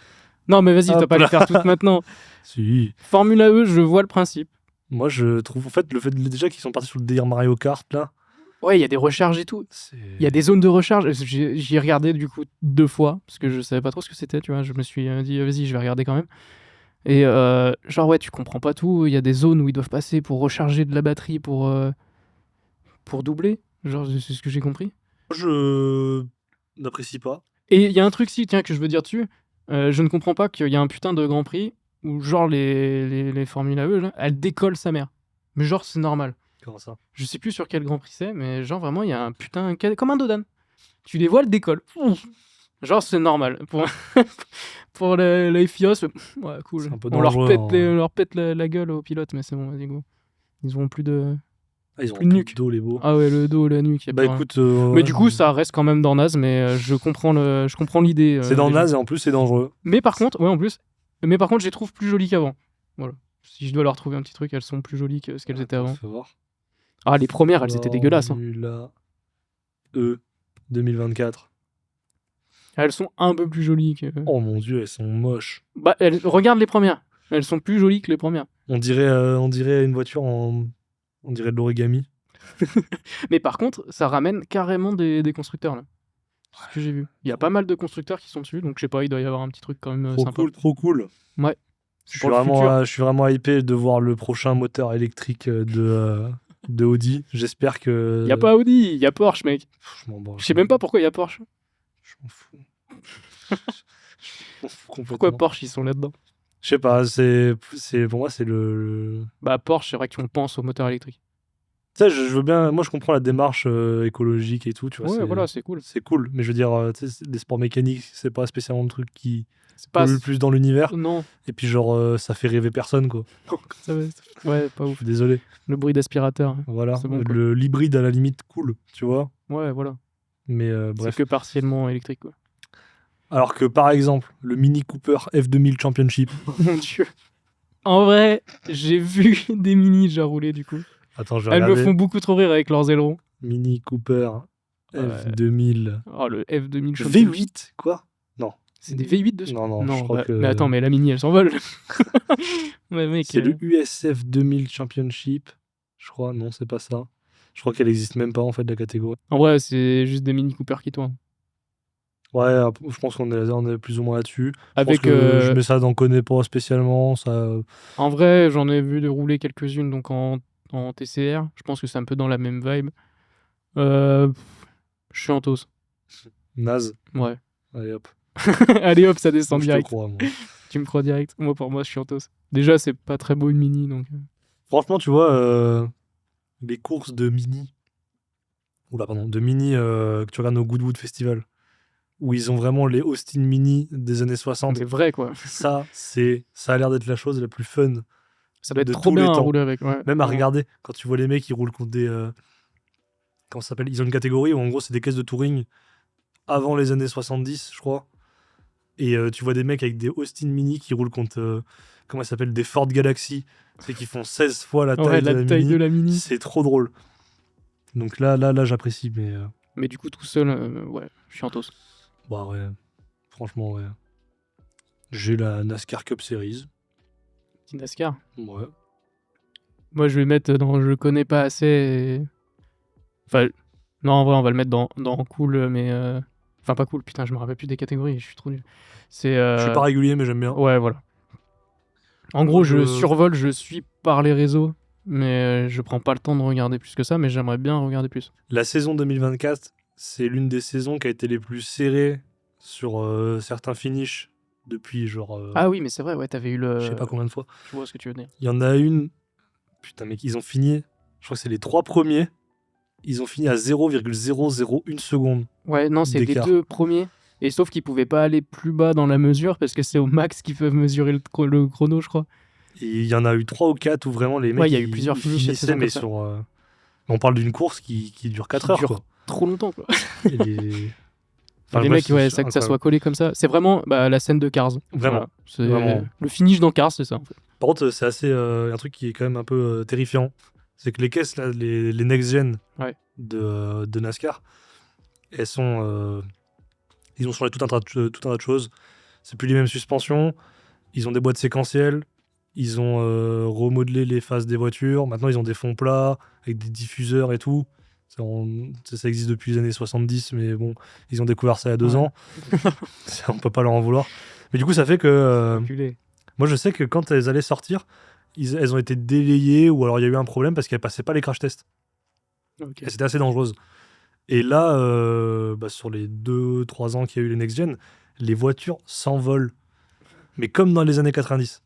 Non, mais vas-y, t'as pas les faire toutes maintenant. Si. Formula E, je vois le principe. Moi, je trouve, en fait, le fait déjà qu'ils sont partis sur le délire Mario Kart, là. Ouais, il y a des recharges et tout. Il y a des zones de recharge. J'y ai regardé, du coup, 2 fois, parce que je savais pas trop ce que c'était, tu vois. Je me suis dit, vas-y, je vais regarder quand même. Et genre, ouais, tu comprends pas tout. Il y a des zones où ils doivent passer pour recharger de la batterie, pour doubler. Genre, c'est ce que j'ai compris. Je n'apprécie pas. Et il y a un truc, si, tiens, que je veux dire dessus. Je ne comprends pas qu'il y a un putain de Grand Prix où, genre, les Formula E, là, elles décollent sa mère. Mais genre, c'est normal. Comment ça? Je sais plus sur quel Grand Prix c'est, mais genre, vraiment, il y a un putain... Comme un Dodan. Tu les vois, elles décollent. Genre, c'est normal. Pour les FIOS, ouais, cool. C'est un peu On leur dangereux, pète la gueule aux pilotes, mais c'est bon, vas-y, go. Ils auront plus de... Ah, ils ont plus de nuque. dos, les beaux. Ah ouais, le dos, la nuque. Y a Bah plus rien. écoute. Mais du coup, ça reste quand même dans Naz, mais je comprends l'idée. C'est dans déjà. Naz et en plus, c'est dangereux. Mais par contre, ouais, en plus. Mais par contre, je les trouve plus jolies qu'avant. Voilà. Si je dois leur trouver un petit truc, elles sont plus jolies que ce qu'elles étaient avant. Faut voir. Ah, les premières, elles étaient dégueulasses. Hein. Formula E 2024. Elles sont un peu plus jolies que. Oh mon dieu, elles sont moches. Bah, regarde les premières. Elles sont plus jolies que les premières. On dirait une voiture on dirait de l'origami. Mais par contre, ça ramène carrément des constructeurs là. C'est ce que j'ai vu. Il y a pas mal de constructeurs qui sont dessus, donc je sais pas, il doit y avoir un petit truc quand même sympa. Trop cool. Ouais. Je suis vraiment hypé de voir le prochain moteur électrique de Audi. J'espère que. Y a pas Audi, y a Porsche, mec. Je m'en bats. Je sais même pas pourquoi y a Porsche. Je m'en fous. Complètement. Pourquoi Porsche ils sont là-dedans? Je sais pas, pour moi c'est le... Bah Porsche, c'est vrai qu'on pense au moteur électrique. Tu sais, je veux bien, moi je comprends la démarche écologique et tout, tu vois. Ouais, voilà, c'est cool. C'est cool, mais je veux dire, tu sais, les sports mécaniques, c'est pas spécialement le truc qui C'est pas pollue le plus dans l'univers. Non. Et puis genre, ça fait rêver personne, quoi. Ouais, pas Je ouf. suis désolé. Le bruit d'aspirateur. Voilà, C'est bon, quoi. l'hybride à la limite, cool, tu vois. Ouais, voilà. Mais bref. C'est que partiellement électrique, quoi. Alors que par exemple, le Mini Cooper F2000 Championship. Mon dieu. En vrai, j'ai vu des Mini déjà rouler du coup. Attends, je vais Elles me regarder. font beaucoup trop rire avec leurs ailerons. Mini Cooper Ouais. F2000. Oh, le F2000 Championship. V8, quoi? Non. C'est des V8 dessus. Non, je crois que... Mais attends, mais la Mini, elle s'envole. Mais mec, C'est le USF 2000 Championship. Je crois, non, c'est pas ça. Je crois qu'elle existe même pas en fait, la catégorie. En vrai, c'est juste des Mini Cooper qui tournent. Ouais, je pense qu'on est plus ou moins là-dessus. Avec, je mets ça dans Connais pas spécialement. Ça... En vrai, j'en ai vu de rouler quelques-unes donc en TCR. Je pense que c'est un peu dans la même vibe. Je suis en toast. Naze. Ouais. Allez hop. Allez hop, ça descend Je direct. te crois, moi. Tu me crois direct. Pour moi, je suis en toast. Déjà, c'est pas très beau une Mini donc. Franchement, tu vois, les courses de Mini. De Mini que tu regardes au Goodwood Festival. Où ils ont vraiment les Austin Mini des années 60. C'est vrai quoi. Ça a l'air d'être la chose la plus fun. Ça doit être de trop tous les bien à temps. rouler avec. Ouais. Même à regarder, quand tu vois les mecs qui roulent contre des. Comment ça s'appelle? Ils ont une catégorie où en gros c'est des caisses de touring avant les années 70, je crois. Et tu vois des mecs avec des Austin Mini qui roulent contre, comment ça s'appelle, des Ford Galaxy. C'est qui font 16 fois la taille, la taille de la Mini. C'est trop drôle. Donc là j'apprécie. Mais du coup, tout seul, ouais, chiantos. Bah ouais, franchement, ouais. J'ai la NASCAR Cup Series. Petit NASCAR. Ouais. Moi, je vais mettre dans je connais pas assez. Enfin, non, en vrai, on va le mettre dans cool, mais. Enfin, pas cool, putain, je me rappelle plus des catégories, je suis trop nul. C'est. Je suis pas régulier, mais j'aime bien. Ouais, voilà. En gros, je survole, je suis par les réseaux, mais je prends pas le temps de regarder plus que ça, mais j'aimerais bien regarder plus. La saison 2024, c'est l'une des saisons qui a été les plus serrées sur certains finishes depuis genre. Ah oui, mais c'est vrai, ouais, t'avais eu le. Je sais pas combien de fois. Je vois ce que tu veux dire. Il y en a une. Putain, mec, ils ont fini. Je crois que c'est les 3 premiers. Ils ont fini à 0,001 seconde. Ouais, non, c'est les 2 premiers. Et sauf qu'ils pouvaient pas aller plus bas dans la mesure parce que c'est au max qu'ils peuvent mesurer le chrono, je crois. Et il y en a eu 3 ou 4 où vraiment les mecs. Ouais, il y a eu plusieurs finissaient, mais sur. On parle d'une course qui dure 4 heures. Dure quoi. Trop longtemps, quoi. Enfin, les mecs, ouais, ça, que ça soit collé comme ça. C'est vraiment la scène de Cars. Vraiment. Voilà. Vraiment. Le finish dans Cars, c'est ça, en fait. Par contre, c'est assez. Un truc qui est quand même un peu terrifiant. C'est que les caisses, là, les next-gen de NASCAR, elles sont. Ils ont changé tout un tas de choses. C'est plus les mêmes suspensions. Ils ont des boîtes séquentielles. Ils ont remodelé les faces des voitures. Maintenant, ils ont des fonds plats avec des diffuseurs et tout. Ça existe depuis les années 70, mais bon, ils ont découvert ça il y a 2 ans. On peut pas leur en vouloir. Mais du coup, ça fait que... moi, je sais que quand elles allaient sortir, elles ont été délayées ou alors il y a eu un problème parce qu'elles passaient pas les crash tests. Okay. Et c'était assez dangereuse. Et là, sur les 2-3 ans qu'il y a eu les next-gen, les voitures s'envolent. Mais comme dans les années 90.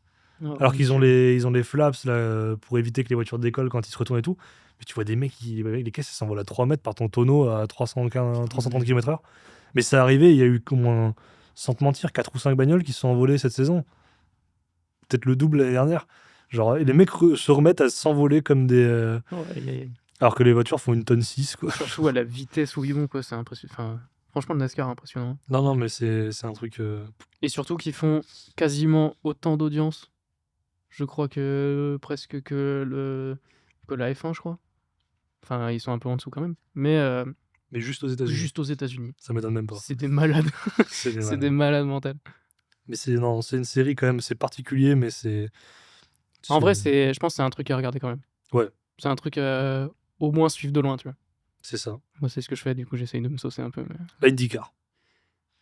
Alors qu'ils ont les flaps là, pour éviter que les voitures décollent quand ils se retournent et tout. Mais tu vois des mecs qui, avec les caisses, ça s'envole à 3 mètres par ton tonneau à 330 km/h. Mais ça arrivait, il y a eu au moins, sans te mentir, 4 ou 5 bagnoles qui se sont envolées cette saison. Peut-être le double l'année dernière. Genre, et les mecs se remettent à s'envoler comme des... Alors que les voitures font 1,6 tonne, quoi. Surtout à la vitesse où ils vont, quoi, c'est impressionnant. Enfin, franchement, le NASCAR est impressionnant. Non, mais c'est un truc... Et surtout qu'ils font quasiment autant d'audience. Je crois que presque que la F1, je crois. Enfin, ils sont un peu en dessous quand même. Mais juste aux États-Unis. Juste aux États-Unis. Ça m'étonne même pas. C'est des malades. C'est des malades mentales. Mais c'est une série quand même, c'est particulier, mais c'est... En vrai, je pense que c'est un truc à regarder quand même. Ouais. C'est un truc au moins suivre de loin, tu vois. C'est ça. Moi, c'est ce que je fais, du coup, j'essaye de me saucer un peu. Mais... La IndyCar.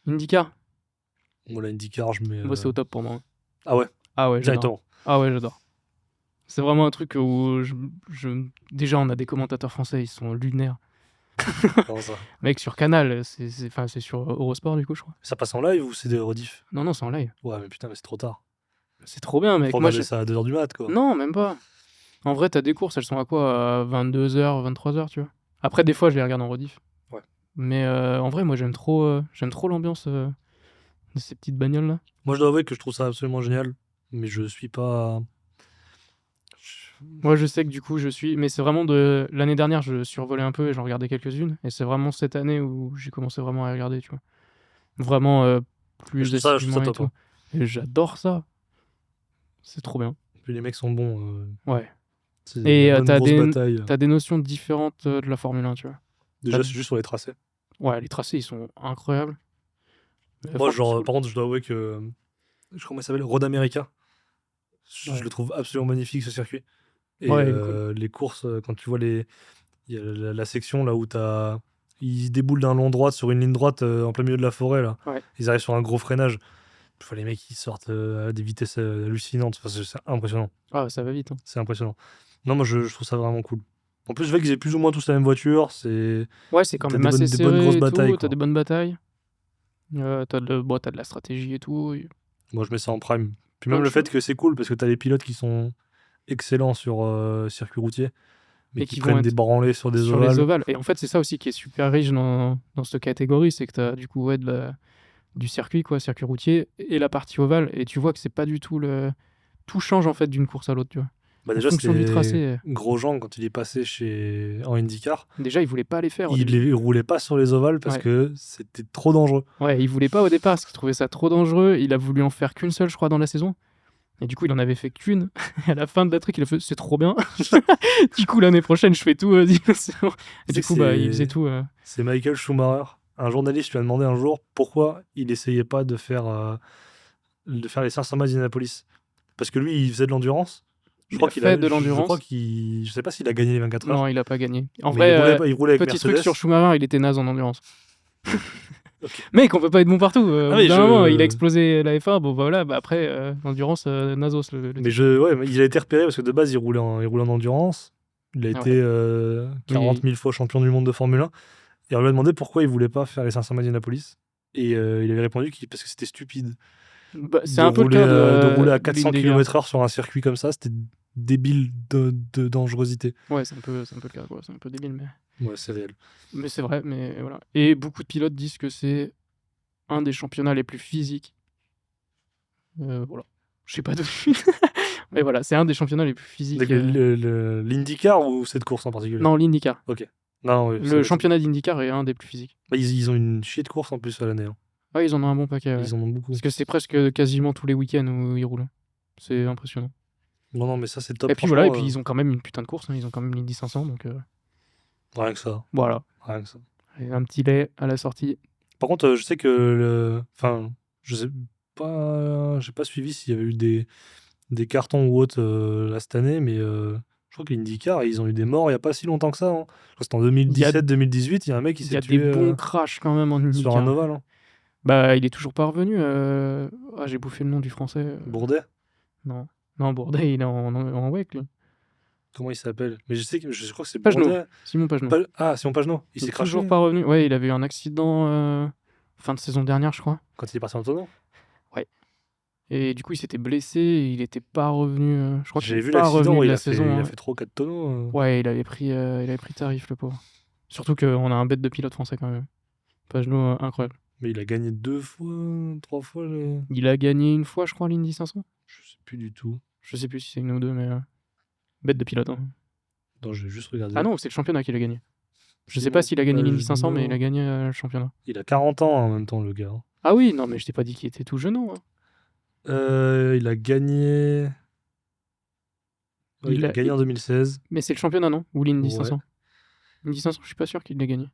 IndyCar. Moi, la IndyCar, je mets... Moi, c'est au top pour moi. Ah ouais? Ah ouais, j'adore. Directement. Ah ouais, j'adore. C'est vraiment un truc où déjà, on a des commentateurs français, ils sont lunaires. Comment ça? Mec, sur Canal, c'est sur Eurosport, du coup, je crois. Ça passe en live ou c'est des rediffs? Non, c'est en live. Ouais, mais putain, mais c'est trop tard. C'est trop bien, mec. Faut regarder ça à 2h du mat, quoi. Non, même pas. En vrai, t'as des courses, elles sont à quoi? À 22h, 23h, tu vois. Après, des fois, je les regarde en rediff. Ouais. Mais en vrai, moi, j'aime trop l'ambiance de ces petites bagnoles-là. Moi, je dois avouer que je trouve ça absolument génial, mais je suis pas... Moi, je sais que du coup, mais c'est vraiment de l'année dernière, je survolais un peu et j'en regardais quelques-unes. Et c'est vraiment cette année où j'ai commencé vraiment à regarder, tu vois. Vraiment plus assidûment et tout. Et j'adore ça. C'est trop bien. Puis les mecs sont bons. Ouais. Et t'as des notions différentes de la Formule 1, tu vois. Déjà, c'est juste sur les tracés. Ouais, les tracés, ils sont incroyables. Moi, par contre, je dois avouer que... Je crois comment ça s'appelle, Road America. Je le trouve absolument magnifique, ce circuit. Et cool. Les courses, quand tu vois il y a la section là où ils déboulent d'un long droit sur une ligne droite en plein milieu de la forêt là. Ouais. Ils arrivent sur un gros freinage. Les mecs ils sortent à des vitesses hallucinantes. Enfin, c'est impressionnant. Ah, ça va vite. Hein. C'est impressionnant. Non, moi je trouve ça vraiment cool. En plus, je vois qu'ils aient plus ou moins tous la même voiture. Ouais, c'est quand même assez serré. Des bonnes grosses batailles. T'as des bonnes batailles. T'as de la stratégie et tout. Moi, je mets ça en prime. Puis même le fait que c'est cool parce que t'as les pilotes qui sont excellents sur circuit routier, mais qui prennent des branlées sur des ovales. Les ovales. Et en fait, c'est ça aussi qui est super riche dans cette catégorie, c'est que t'as du coup du circuit routier et la partie ovale. Et tu vois que c'est pas du tout tout change en fait d'une course à l'autre, tu vois. Bah en déjà, fonction du c'était tracé. Grosjean, quand il est passé en IndyCar, Déjà, il voulait pas les faire au il début. ne roulait pas sur les ovales parce Ouais. que c'était trop dangereux. Ouais, il voulait pas au départ parce qu'il trouvait ça trop dangereux. Il a voulu en faire qu'une seule, je crois, dans la saison. Et du coup, il en avait fait qu'une. Et à la fin de la truc, il a fait c'est trop bien. Du coup, l'année prochaine, je fais tout. Vas-y, c'est bon. Et Tu sais du que coup, bah, il faisait tout. C'est Michael Schumacher. Un journaliste lui a demandé un jour pourquoi il essayait pas de faire les 500 miles d'Indianapolis. Parce que lui, il faisait de l'endurance. Je Il crois a qu'il fait de je crois l'endurance. qu'il, je sais pas s'il a gagné les 24 heures. Non, il a pas gagné. En Mais vrai, il roulait avec petit truc Mercedes. sur Schumacher, il était naze en endurance. Ok. Mec, on peut pas être bon partout. Au Ah bout oui, d'un moment, il a explosé la F1. Bon, bah voilà, bah après, l'endurance, Nazos. Mais il a été repéré parce que de base, il roulait en endurance. Il a Ah été ouais. 40 000 fois champion du monde de Formule 1. Et on lui a demandé pourquoi il voulait pas faire les 500 miles d'Indianapolis. Et il avait répondu parce que c'était stupide. Bah, c'est de un peu le rouler, cas de rouler à de 400 l'IndyCar. km/h sur un circuit comme ça, c'était débile de dangerosité. Ouais, c'est un peu le cas, quoi. C'est un peu débile, mais. Ouais, c'est réel. Mais c'est vrai, mais voilà. Et beaucoup de pilotes disent que c'est un des championnats les plus physiques. Voilà. Je sais pas de suite. Mais voilà, c'est un des championnats les plus physiques. L'IndyCar ou cette course en particulier? Non, l'IndyCar. Ok. Non, oui, Le championnat d'IndyCar est un des plus physiques. Bah, ils ont une chier de course en plus à l'année. Hein. Ouais, ils en ont un bon paquet. Ouais. Ils en ont beaucoup. Parce que c'est presque quasiment tous les week-ends où ils roulent. C'est impressionnant. Non, mais ça c'est top. Et puis voilà, et puis ils ont quand même une putain de course. Hein. Ils ont quand même l'Indy 500, donc Rien que ça. voilà. Rien que ça. Et un petit lait à la sortie. Par contre, je sais que enfin, je sais pas, j'ai pas suivi s'il y avait eu des cartons ou autres là cette année, mais je crois que l'IndyCar, ils ont eu des morts il y a pas si longtemps que ça. Hein. Je crois que c'était en 2017-2018, il y a un mec qui Il y s'est a tué des bons crashs quand même en IndyCar. sur un ovale. Hein. Bah, il est toujours pas revenu. Ah, j'ai bouffé le nom du français. Bourdet. Non. Non, Bourdet, il est en WEC, lui. Comment il s'appelle? Mais je crois que c'est Pagenaud. Bourdet. Simon Pagenaud. Simon Pagenaud. Il Il s'est est toujours craché pas revenu. Ouais, il avait eu un accident fin de saison dernière, je crois. quand il est parti en tonneau. Et du coup, il s'était blessé et il était pas revenu. Je crois qu'il J'ai est vu pas l'accident, revenu de il la a saison. fait, il hein. a fait 3 ou 4 tonneaux. Ouais, il avait pris tarif, le pauvre. Surtout qu'on a un bête de pilote français quand même. Pagenaud, incroyable. Mais il a gagné 2 fois, 3 fois. Il a gagné une fois, je crois, l'Indy 500. Je sais plus du tout. Je sais plus si c'est une ou deux, mais bête de pilote. Hein. Non, je vais juste regarder. Ah non, c'est le championnat qu'il a gagné. Je sais Simon pas s'il a gagné l'Indy 500, mais il Pagenaud. a gagné le championnat. Il a 40 ans en même temps, le gars. Ah oui, non, mais je t'ai pas dit qu'il était tout jeune. Hein. Il a gagné. Ouais, il a gagné en 2016. Mais c'est le championnat, non? Ou l'Indy Ouais. 500? L'Indy 500, je suis pas sûr qu'il l'ait gagné.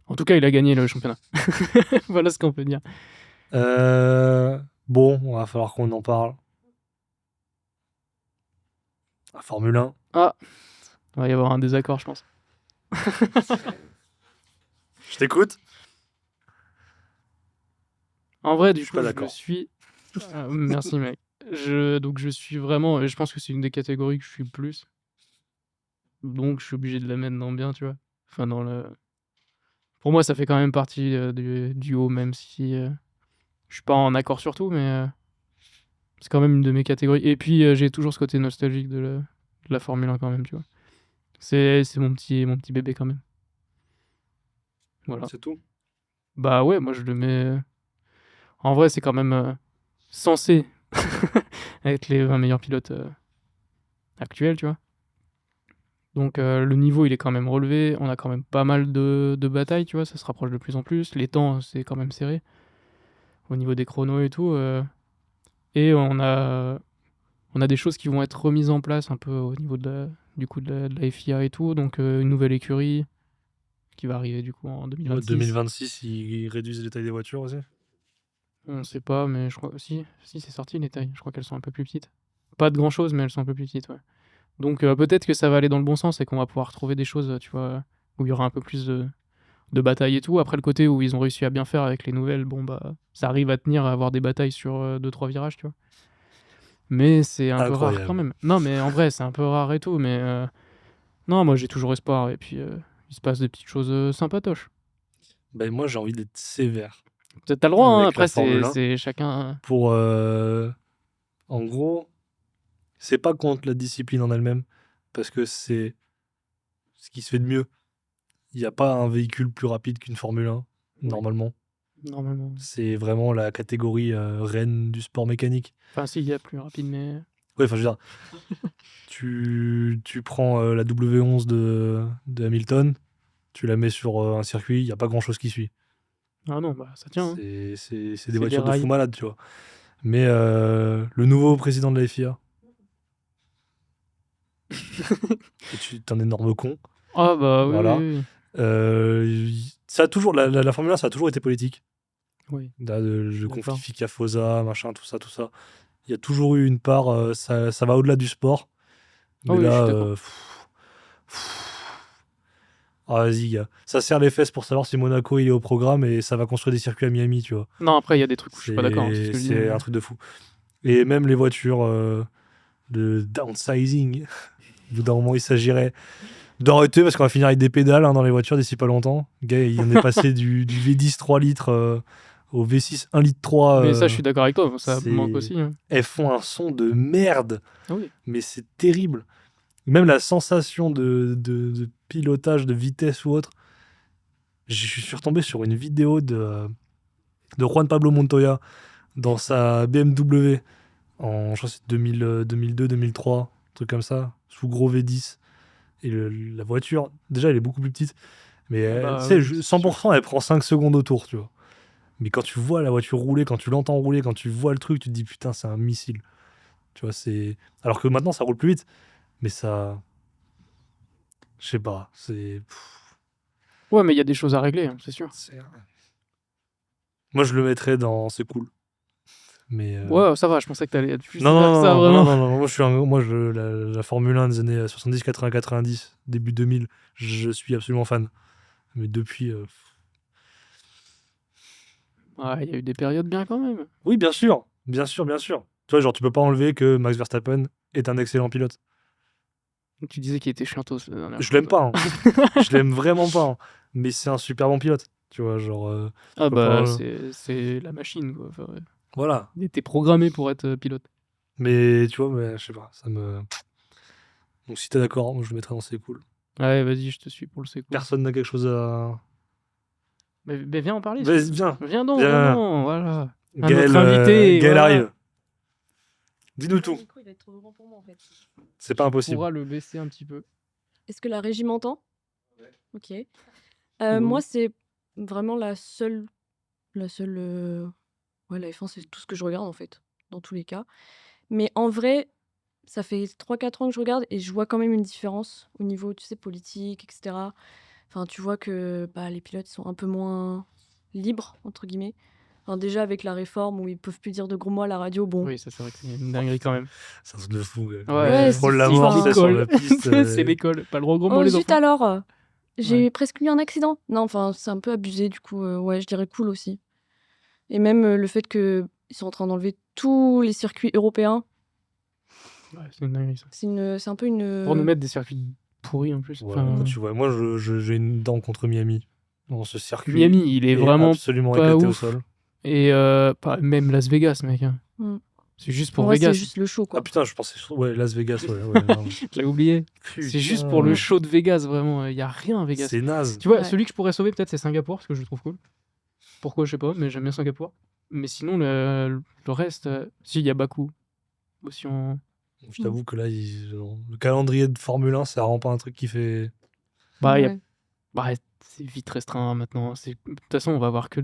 En tout cas, il a gagné le championnat. Voilà ce qu'on peut dire. Bon, on va falloir qu'on en parle. La Formule 1. Ah, il va y avoir un désaccord, je pense. Je t'écoute. En vrai, du Je suis coup, pas je d'accord. le suis. Merci, mec. Donc, je suis vraiment. Je pense que c'est une des catégories que je suis le plus. Donc, je suis obligé de la mettre dans bien, tu vois. Enfin, dans le. Pour moi, ça fait quand même partie du haut, même si je suis pas en accord sur tout, mais c'est quand même une de mes catégories. Et puis, j'ai toujours ce côté nostalgique de la Formule 1 quand même, tu vois. C'est mon petit bébé quand même. Voilà. C'est tout. Bah ouais, moi je le mets. En vrai, c'est quand même censé être les 20 meilleurs pilotes actuels, tu vois. Donc le niveau, il est quand même relevé. On a quand même pas mal de batailles, tu vois. Ça se rapproche de plus en plus. Les temps, c'est quand même serré. Au niveau des chronos et tout. Et on a des choses qui vont être remises en place un peu au niveau de la FIA et tout. Donc une nouvelle écurie qui va arriver du coup en 2026. 2026, ils réduisent les tailles des voitures aussi. On sait pas, mais je crois si c'est sorti les tailles. Je crois qu'elles sont un peu plus petites. Pas de grand chose, mais elles sont un peu plus petites, ouais. Donc peut-être que ça va aller dans le bon sens et qu'on va pouvoir trouver des choses, tu vois, où il y aura un peu plus de batailles et tout. Après, le côté où ils ont réussi à bien faire avec les nouvelles, bon bah ça arrive à tenir, à avoir des batailles sur 2-3 virages, tu vois. Mais c'est un peu rare quand même. Non, mais en vrai, c'est un peu rare et tout, mais non, moi j'ai toujours espoir. Et puis il se passe des petites choses sympatoches. Ben moi, j'ai envie d'être sévère. T'as le droit, hein, Avec la après Formule 1. c'est chacun. Pour. En gros, c'est pas contre la discipline en elle-même, parce que c'est ce qui se fait de mieux. Il n'y a pas un véhicule plus rapide qu'une Formule 1, normalement. Normalement. C'est vraiment la catégorie reine du sport mécanique. Enfin, si, il y a plus rapide, mais. Ouais, enfin, je veux dire, tu prends la W11 de Hamilton, tu la mets sur un circuit, il n'y a pas grand-chose qui suit. Ah non, bah ça tient. Hein. C'est des C'est des voitures de rails. fou malade, tu vois. Mais le nouveau président de la FIA, est un énorme con. Ah bah oui, Voilà. oui, Ça a toujours, la Formule 1, ça a toujours été politique. oui. Là, le D'accord. conflit FICA-FOSA, machin, tout ça. Il y a toujours eu une part, ça va au-delà du sport. Ah Mais oui, je suis là, d'accord. ah, vas-y, gars. Ça serre les fesses pour savoir si Monaco il est au programme et ça va construire des circuits à Miami, tu vois. Non, après, il y a des trucs où je suis pas d'accord, hein, c'est ce que je dis. C'est un truc de fou. Et même les voitures de downsizing, au bout d'un moment, il s'agirait d'arrêter parce qu'on va finir avec des pédales dans les voitures d'ici pas longtemps. Gars, il en est passé du V10 3 litres au V6 1 litre 3. Mais ça, je suis d'accord avec toi, ça c'est- manque aussi. Hein. Elles font un son de merde, Ah oui. mais c'est terrible. Même la sensation de pilotage, de vitesse ou autre. Je suis retombé sur une vidéo de Juan Pablo Montoya dans sa BMW je crois que c'est 2002-2003, un truc comme ça, sous gros V10. Et la voiture, déjà, elle est beaucoup plus petite. Mais Bah, tu sais, oui, c'est 100%, elle prend 5 secondes au tour, tu vois. Mais quand tu vois la voiture rouler, quand tu l'entends rouler, quand tu vois le truc, tu te dis putain, c'est un missile. Tu vois, c'est. Alors que maintenant, ça roule plus vite. Mais ça. Je sais pas. Ouais, mais il y a des choses à régler, hein, c'est sûr. Moi, je le mettrais dans c'est cool. Mais. Ouais, ça va, je pensais que t'allais être plus Non, vers non, ça, non, vraiment. non, non, non, moi, la Formule 1 des années 70, 80, 90, début 2000, je suis absolument fan. Mais depuis. Ouais, il y a eu des périodes bien quand même. Oui, bien sûr, bien sûr, bien sûr. Tu vois, genre, tu peux pas enlever que Max Verstappen est un excellent pilote. Tu disais qu'il était chiantos la dernière Je fois. l'aime pas, hein. Je l'aime vraiment pas, hein. Mais c'est un super bon pilote. Tu vois, genre. Ah peux bah, pas- c'est la machine, quoi. Enfin, ouais. Voilà. Il était programmé pour être pilote. Mais tu vois, mais, je sais pas, ça me. Donc, si t'es d'accord, moi, je le mettrais dans c'est cool. Ouais, vas-y, je te suis pour le c'est cool. Personne n'a quelque chose à. Mais viens en parler. Vas-y, viens. Viens donc, Viens. voilà. Un Gaël, autre invité. Gaël voilà. arrive. Dis-nous tout. Le micro, il va être trop grand pour moi en fait. C'est pas Tu impossible. pourras le baisser un petit peu. Est-ce que la régie m'entend? Ok. Non. Moi, c'est vraiment la seule. Ouais, la F1, c'est tout ce que je regarde en fait, dans tous les cas. Mais en vrai, ça fait 3-4 ans que je regarde et je vois quand même une différence au niveau, tu sais, politique, etc. Enfin, tu vois que bah, les pilotes sont un peu moins libres, entre guillemets. Enfin, déjà avec la réforme où ils peuvent plus dire de gros mots à la radio, bon. Oui, ça c'est vrai que c'est une dinguerie quand même. C'est un truc de fou. Ouais, Il frôle la c'est mort, enfin- c'est sur la piste. c'est l'école. Pas le droit au gros mots, Oh les zut enfants. alors! J'ai Ouais. presque eu un accident. Non, enfin, c'est un peu abusé du coup. Ouais, je dirais cool aussi. Et même le fait qu'ils sont en train d'enlever tous les circuits européens, Ouais, c'est une dinguerie ça. c'est un peu une. Pour nous mettre des circuits pourris en plus. Ouais, Enfin, quand tu vois, moi, j'ai une dent contre Miami. Dans ce circuit. Miami, il est vraiment absolument pas éclaté au ouf. sol. Et même Las Vegas, mec. Hein. Mm. C'est juste pour En vrai, Vegas. c'est juste le show, quoi. Ah putain, je pensais. Ouais, Las Vegas, ouais. Non. Je l'ai oublié. C'est juste pour le Putain. show de Vegas, vraiment. Il y a rien à Vegas. C'est naze. Tu vois, Ouais. celui que je pourrais sauver peut-être c'est Singapour, parce que je le trouve cool. Pourquoi, je sais pas, mais j'aime bien Singapour. Mais sinon, le reste, si, il y a Bakou. Aussi en... Je t'avoue que là, le calendrier de Formule 1, c'est vraiment pas un truc qui fait. Bah, il y a- Ouais. bah, c'est vite restreint maintenant. De toute façon, on va avoir que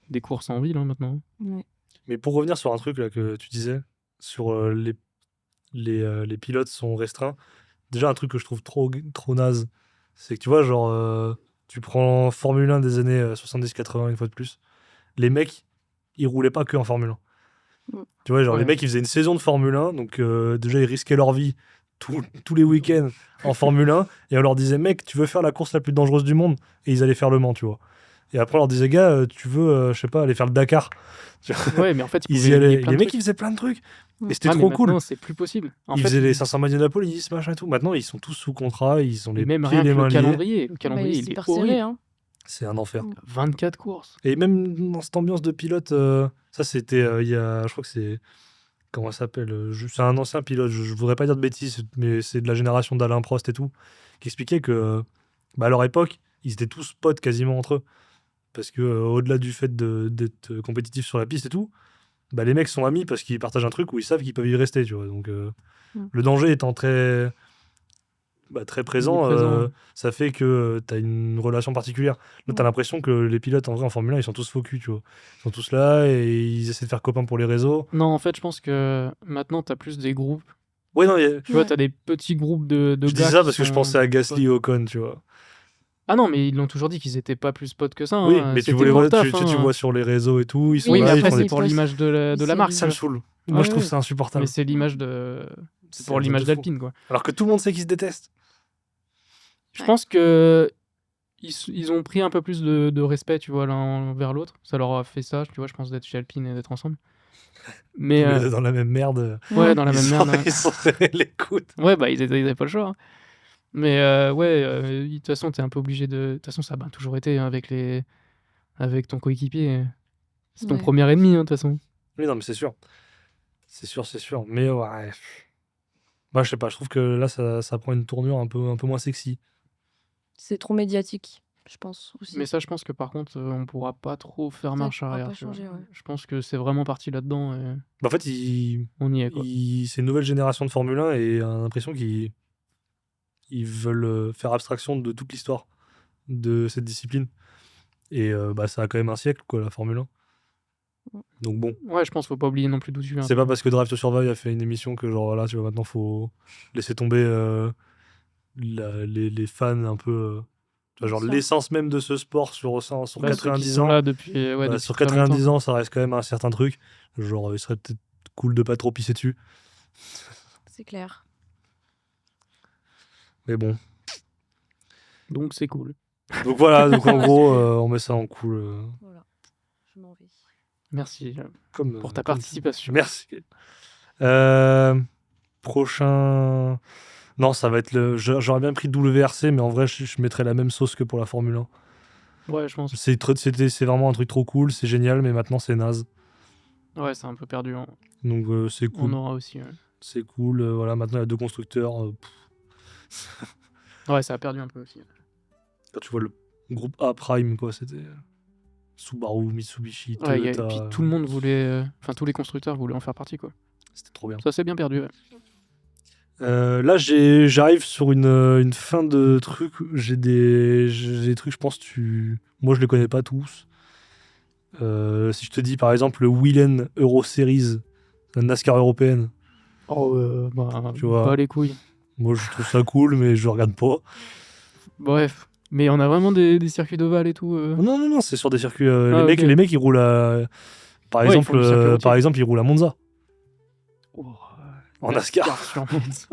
des courses en ville hein, maintenant. Ouais. Mais pour revenir sur un truc là que tu disais, sur les pilotes sont restreints, déjà un truc que je trouve trop naze, c'est que tu vois, genre, tu prends Formule 1 des années 70-80 une fois de plus, les mecs, ils roulaient pas que en Formule 1. Mm. Tu vois, genre Ouais. les mecs, ils faisaient une saison de Formule 1, donc déjà, ils risquaient leur vie tous les week-ends en Formule 1, et on leur disait, mec, tu veux faire la course la plus dangereuse du monde, et ils allaient faire Le Mans, tu vois. Et après, on leur disait, gars, tu veux, je sais pas, aller faire le Dakar. Ouais, mais en fait, Ils pouvaient y allaient. gagner plein Les de mecs, trucs. ils faisaient plein de trucs. Mm. Et c'était Ah, mais trop cool. maintenant, c'est plus possible. En Ils fait, faisaient les 500 Indianapolis, machin et tout. Maintenant, ils sont tous sous contrat, ils ont les même pieds et rien les que mains le liés. calendrier. Le Bah, calendrier, il est il est super serré, horrible. hein. C'est un enfer. Mm. 24 courses. Et même dans cette ambiance de pilote, ça c'était il y a, je crois que c'est, comment ça s'appelle, c'est un ancien pilote, je voudrais pas dire de bêtises, mais c'est de la génération d'Alain Prost et tout, qui expliquait que à leur époque, ils étaient tous potes quasiment entre eux. Parce que au-delà du fait d'être compétitif sur la piste et tout, bah, les mecs sont amis parce qu'ils partagent un truc où ils savent qu'ils peuvent y rester, tu vois. Donc, Mm. le danger étant très présent, Omniprésent. ça fait que tu as une relation particulière. Là, tu as Ouais. l'impression que les pilotes en vrai en Formule 1, ils sont tous focus, tu vois. Ils sont tous là et ils essaient de faire copains pour les réseaux. Non, en fait, je pense que maintenant, t'as plus des groupes. Ouais, non, Tu vois, Ouais. t'as des petits groupes de je dis gars ça qui parce que je sont pensais à Gasly et potes. Ocon, tu vois. Ah non, mais ils l'ont toujours dit qu'ils étaient pas plus potes que ça. Oui, Hein. mais tu C'était voulais pour le voir, taf. tu Hein. vois sur les réseaux et tout, ils sont Oui, Oui, mais là, ils après, font c'est des... pour poste. l'image de Oui, la marque. Ça me Tu vois. saoule. Moi, je trouve Ouais. ça insupportable. Mais c'est l'image de. C'est pour un truc l'image de fou. d'Alpine, quoi. Alors que tout le monde sait qu'ils se détestent. Je Ouais. pense que ils ont pris un peu plus de respect, tu vois, l'un vers l'autre. Ça leur a fait ça, tu vois, je pense, d'être chez Alpine et d'être ensemble. Mais Tous les deux dans la même merde. ouais, dans la Ils même sont, merde. Ouais, ils sont serrés les coudes. ouais bah ils avaient pas le choix. Hein. Mais ouais, de toute façon, t'es un peu obligé de. De toute façon, ça a toujours été hein, avec ton coéquipier. C'est ton Ouais. premier ennemi, hein, de toute façon. Oui, non, mais c'est sûr. C'est sûr. Mais ouais. Moi, je sais pas, je trouve que là, ça prend une tournure un peu moins sexy. C'est trop médiatique, je pense aussi. Mais ça, je pense que par contre, on pourra pas trop faire Ça marche pourra arrière. pas Tu vois. changer, ouais. Je pense que c'est vraiment parti là-dedans et Bah, en fait, on y est, quoi. c'est une nouvelle génération de Formule 1 et on a l'impression qu'ils veulent faire abstraction de toute l'histoire de cette discipline. Et bah, ça a quand même un siècle, quoi, la Formule 1. Mm. Donc bon, Ouais, je pense qu'il faut pas oublier non plus d'où tu viens. c'est pas parce que Drive to Survive a fait une émission que genre là, tu vois, maintenant faut laisser tomber les fans un peu. Tu vois, genre Bien sûr. l'essence même de ce sport sur Bah, ceux qui 90 sont ans. là depuis, ouais, Bah, depuis sur très 90 longtemps. ans, ça reste quand même un certain truc. Genre, il serait peut-être cool de pas trop pisser dessus. C'est clair. Mais bon. Donc c'est cool. Donc voilà, donc en gros, on met ça en cool. Voilà. Je m'en vais. Merci Comme, pour ta comme- participation. Merci. Prochain. Non, ça va être le. J'aurais bien pris WRC, mais en vrai, je mettrais la même sauce que pour la Formule 1. Ouais, je pense. C'est vraiment un truc trop cool, c'est génial, mais maintenant c'est naze. Ouais, c'est un peu perdu. Hein. Donc c'est On cool. aura aussi. Ouais. C'est cool. Voilà, maintenant il y a deux constructeurs. Ouais, ça a perdu un peu aussi. Quand tu vois le groupe A Prime, quoi, c'était Subaru, Mitsubishi, Ouais, Toyota. et puis tout le monde voulait. Enfin, tous les constructeurs voulaient en faire partie, quoi. C'était trop bien. Ça s'est bien perdu. Ouais. Là, j'arrive sur une fin de truc. J'ai des trucs, je pense, moi, je les connais pas tous. Si je te dis, par exemple, le Willen Euro Series, la NASCAR européenne, Oh, bah, Tu vois. pas les couilles. moi, je trouve ça cool, mais je regarde pas. Bref. Mais on a vraiment des circuits d'ovale et tout. Non, c'est sur des circuits. Ah, les ok. mecs, ils roulent à. Par Ouais, ils exemple, font du circuit routier. ils roulent à Monza, Oh, en NASCAR. sur Monza.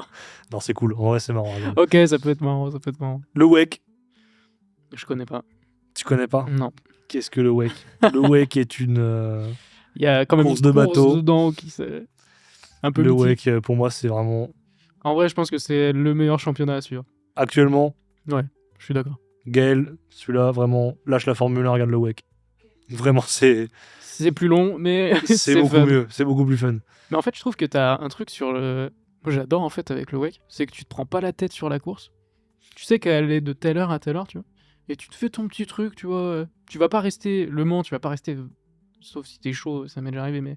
Non, c'est cool. En vrai, c'est marrant. regarde. Ok, ça peut être marrant, ça peut être marrant. Le WEC, Je connais pas. tu connais pas? Non. Qu'est-ce que le WEC? Le WEC est une. Il y a quand même Course une de course bateau. dedans qui c'est un peu Le mythique. WEC, pour moi, c'est vraiment. En vrai, je pense que c'est le meilleur championnat à suivre. Actuellement, Ouais, je suis d'accord. Gaël, celui-là, vraiment, lâche la Formule 1, regarde le WEC. Vraiment, c'est C'est plus long, mais c'est beaucoup fun. mieux, c'est beaucoup plus fun. Mais en fait, je trouve que t'as un truc sur le. Moi, j'adore en fait avec le WEC, c'est que tu te prends pas la tête sur la course. Tu sais qu'elle est de telle heure à telle heure, tu vois. Et tu te fais ton petit truc, tu vois. Tu vas pas rester. Le Mans, tu vas pas rester. Sauf si t'es chaud, ça m'est déjà arrivé, mais.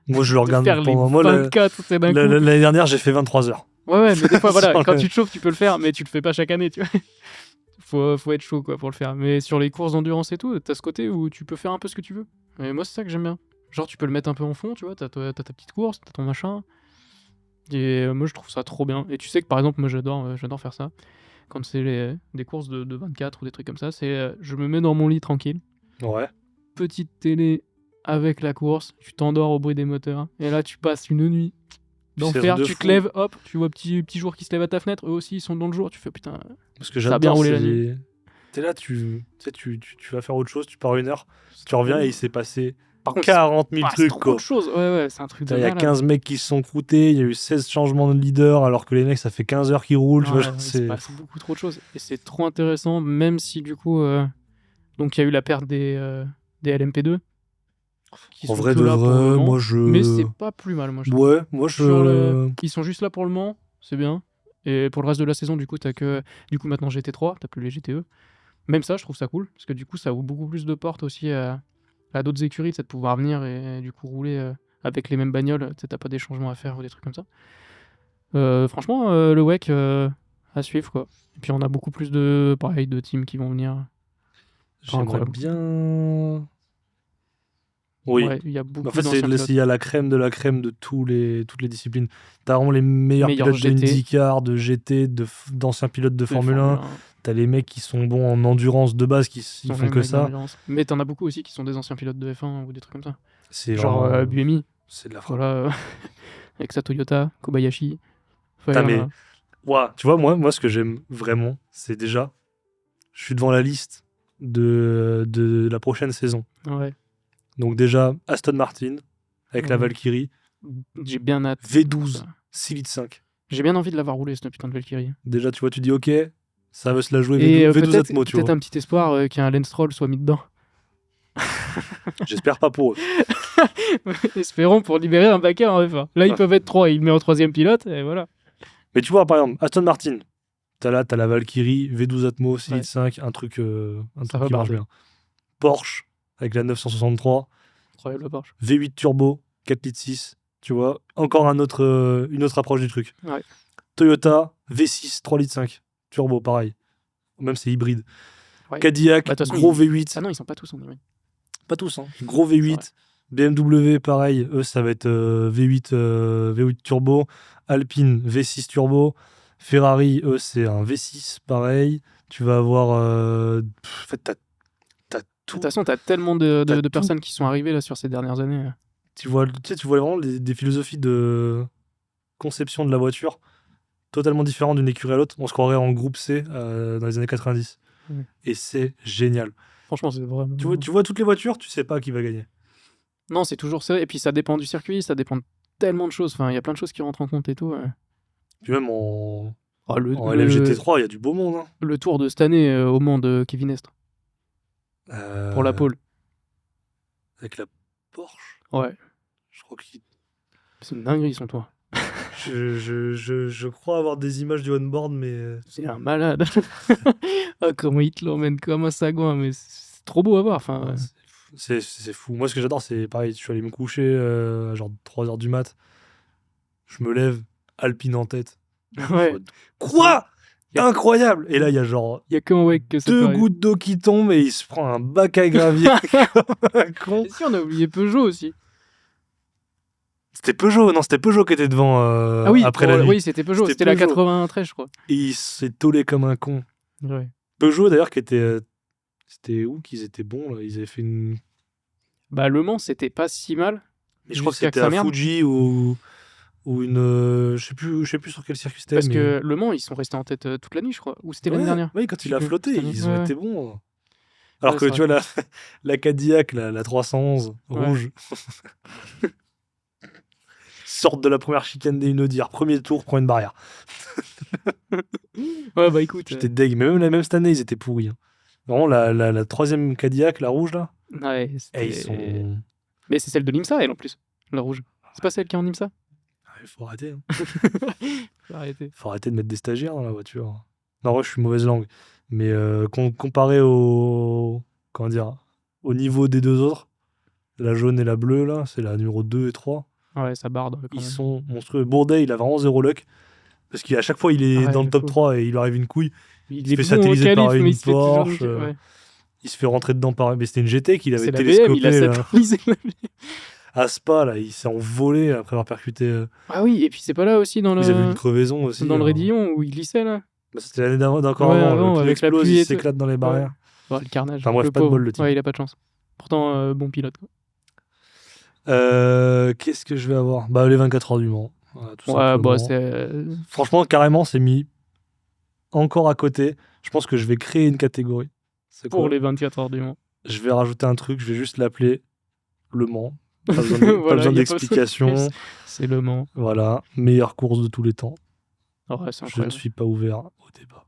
Moi, je le te regarde faire pendant. les Moi, 24, c'est d'un coup. l'année dernière, j'ai fait 23 heures. Ouais, mais des fois, voilà, Sur quand le- tu te chauffes, tu peux le faire, mais tu le fais pas chaque année, tu vois. Faut être chaud, quoi, pour le faire. Mais sur les courses d'endurance et tout, t'as ce côté où tu peux faire un peu ce que tu veux. Et moi, c'est ça que j'aime bien. Genre, tu peux le mettre un peu en fond, tu vois, t'as ta petite course, t'as ton machin. Et moi, je trouve ça trop bien. Et tu sais que, par exemple, moi, j'adore faire ça. Quand c'est des courses de 24 ou des trucs comme ça, c'est je me mets dans mon lit tranquille, Ouais. petite télé avec la course, tu t'endors au bruit des moteurs, et là, tu passes une nuit d'enfer, de tu te fou. lèves, hop, tu vois petit jour qui se lève à ta fenêtre, eux aussi, ils sont dans le jour, tu fais putain. Parce que Ça a bien j'adore. roulé la nuit. T'es là, tu vas faire autre chose, tu pars une heure, tu reviens et il s'est passé Par contre, 40 000 c'est trucs, trop quoi. de choses. Ouais, c'est un truc de Il y a malade. 15 mecs qui se sont croûtés, il y a eu 16 changements de leader, alors que les mecs, ça fait 15 heures qu'ils roulent. Tu vois, Ouais, genre, il se c'est. passe beaucoup trop de choses. Et c'est trop intéressant, même si du coup, donc il y a eu la perte des LMP2. Qui En sont vrai que de là pour vrai, le Mans. moi je. Mais c'est pas plus mal, moi je trouve. Ouais, moi je. Ils sont juste là pour le Mans, c'est bien. Et pour le reste de la saison, du coup, t'as que. Du coup, maintenant GT3, t'as plus les GTE. Même ça, je trouve ça cool, parce que du coup, ça ouvre beaucoup plus de portes aussi à d'autres écuries, de pouvoir venir et du coup rouler avec les mêmes bagnoles, tu sais, t'as pas des changements à faire ou des trucs comme ça. Franchement, le WEC à suivre, quoi. Et puis on a beaucoup plus de teams qui vont venir. J'aimerais incroyable. bien. Oui. Ouais, il y a beaucoup En fait, d'anciens pilotes. il y a la crème de toutes les disciplines. T'as vraiment les meilleurs pilotes GT. de IndyCar, de GT, d'anciens pilotes de Formule 1. T'as les mecs qui sont bons en endurance de base, ils font que ça. Mais t'en as beaucoup aussi qui sont des anciens pilotes de F1 ou des trucs comme ça. C'est genre vraiment... Buemi. C'est de la frappe. Voilà, avec sa Toyota, Kobayashi. Mais... Ouais, tu vois, moi, ce que j'aime vraiment, c'est déjà... Je suis devant la liste de la prochaine saison. Ouais. Donc déjà, Aston Martin, avec la Valkyrie. J'ai bien hâte. V12, 6 litres 5. J'ai bien envie de l'avoir roulé, cette putain de Valkyrie. Déjà, tu vois, tu dis, ok, ça va se la jouer Et V12 Atmo, tu vois. Peut-être un petit espoir qu'un Lance Stroll soit mis dedans. J'espère pas pour eux. Espérons pour libérer un backer en F1. Là, ils peuvent être 3, il le met en 3ème pilote, et voilà. Mais tu vois, par exemple, Aston Martin, t'as la Valkyrie, V12 Atmo, 6 litres 5, un truc qui marche bien. Porsche, avec la 963. Incroyable Porsche. V8 Turbo, 4 litres 6, tu vois. Encore une autre approche du truc. Ouais. Toyota, V6, 3 litres 5, Turbo, pareil. Même c'est hybride. Ouais. Cadillac, gros V8. Ah non, ils sont pas tous en hybride. Pas tous, hein. Gros V8. BMW, pareil, eux, ça va être V8 Turbo. Alpine, V6 Turbo. Ferrari, eux, c'est un V6, pareil. Tu vas avoir... En fait, t'as tout. De toute façon, t'as tellement de personnes qui sont arrivées là sur ces dernières années. Tu vois vraiment des philosophies de conception de la voiture totalement différentes d'une écurie à l'autre. On se croirait en groupe C dans les années 90. Et c'est génial. Franchement, c'est vraiment... Tu vois toutes les voitures, tu sais pas qui va gagner. Non, c'est toujours ça. Et puis ça dépend du circuit, ça dépend de tellement de choses. Enfin, il y a plein de choses qui rentrent en compte et tout. Puis même en LMGT3, il y a du beau monde. Hein. Le tour de cette année au Mans de Kevin Estre. Pour la pole. Avec la Porsche. Ouais. Je crois qu'il... C'est une dinguerie son tour. je crois avoir des images du on-board, mais... C'est un malade. Comment il te l'emmène comme un sagouin, mais c'est trop beau à voir. Enfin, c'est fou. Moi, ce que j'adore, c'est pareil. Je suis allé me coucher à genre 3h du mat. Je me lève, Alpine en tête. Ouais. Quoi ? Incroyable! Et là, il y a genre... Il y a qu'un WEC que ça 2 gouttes d'eau qui tombent et il se prend un bac à gravier comme un con. Et si, on a oublié Peugeot aussi. C'était Peugeot qui était devant après la nuit. Oui, c'était Peugeot. C'était la 93, je crois. Et il s'est tollé comme un con. Ouais. Peugeot, d'ailleurs, qui était... C'était où qu'ils étaient bons, là? Ils avaient fait une... Bah, Le Mans, c'était pas si mal. Mais je crois que c'était à Fuji ou une... je sais plus sur quel circuit c'était. Parce que Le Mans, ils sont restés en tête toute la nuit, je crois. Ou c'était l'année dernière. Oui, quand il a flotté, ils ont été bons. Alors que tu vois, la Cadillac, la 311 rouge... sortent de la première chicane des Unodirs. Premier tour, prend une barrière. Ouais, bah écoute. J'étais deg. Mais même cette année, ils étaient pourris. Hein. Vraiment, la troisième Cadillac, la rouge, là. Ouais, ils sont... Mais c'est celle de l'IMSA, elle, en plus. La rouge. C'est pas celle qui est en IMSA? Il faut arrêter. Hein. Faut arrêter de mettre des stagiaires dans la voiture. Non, moi, je suis mauvaise langue. Mais comparé au niveau des deux autres, la jaune et la bleue, là, c'est la numéro 2 et 3. Ouais, ça barde. Ils sont monstrueux. Bourdet, il a vraiment 0 luck. Parce qu'à chaque fois, il est dans le top 3 et il lui arrive une couille. Il se fait satelliser par une Porsche. Il se fait rentrer dedans par... Mais c'était une GT qu'il avait télescopée. Il a satellisé la VM. À Spa, là, il s'est envolé après avoir percuté... Ah oui, et puis c'est pas là aussi dans le... Ils avaient une crevaison aussi. Dans le Raidillon où il glissait, là. Bah, c'était l'année d'encore avant. Avec la pluie, il s'éclate dans les barrières. Ouais, le carnage. Enfin bref, pas de bol, le type. Ouais, il a pas de chance. Pourtant, bon pilote, quoi. Qu'est-ce que je vais avoir? Bah, les 24 heures du Mans. Voilà, bah, c'est... Franchement, carrément, c'est mis encore à côté. Je pense que je vais créer une catégorie. Pour les 24 heures du Mans. Je vais rajouter un truc, je vais juste l'appeler Le Mans. Pas besoin d'explication. C'est Le Mans. Voilà, meilleure course de tous les temps. Ouais, je ne suis pas ouvert au débat.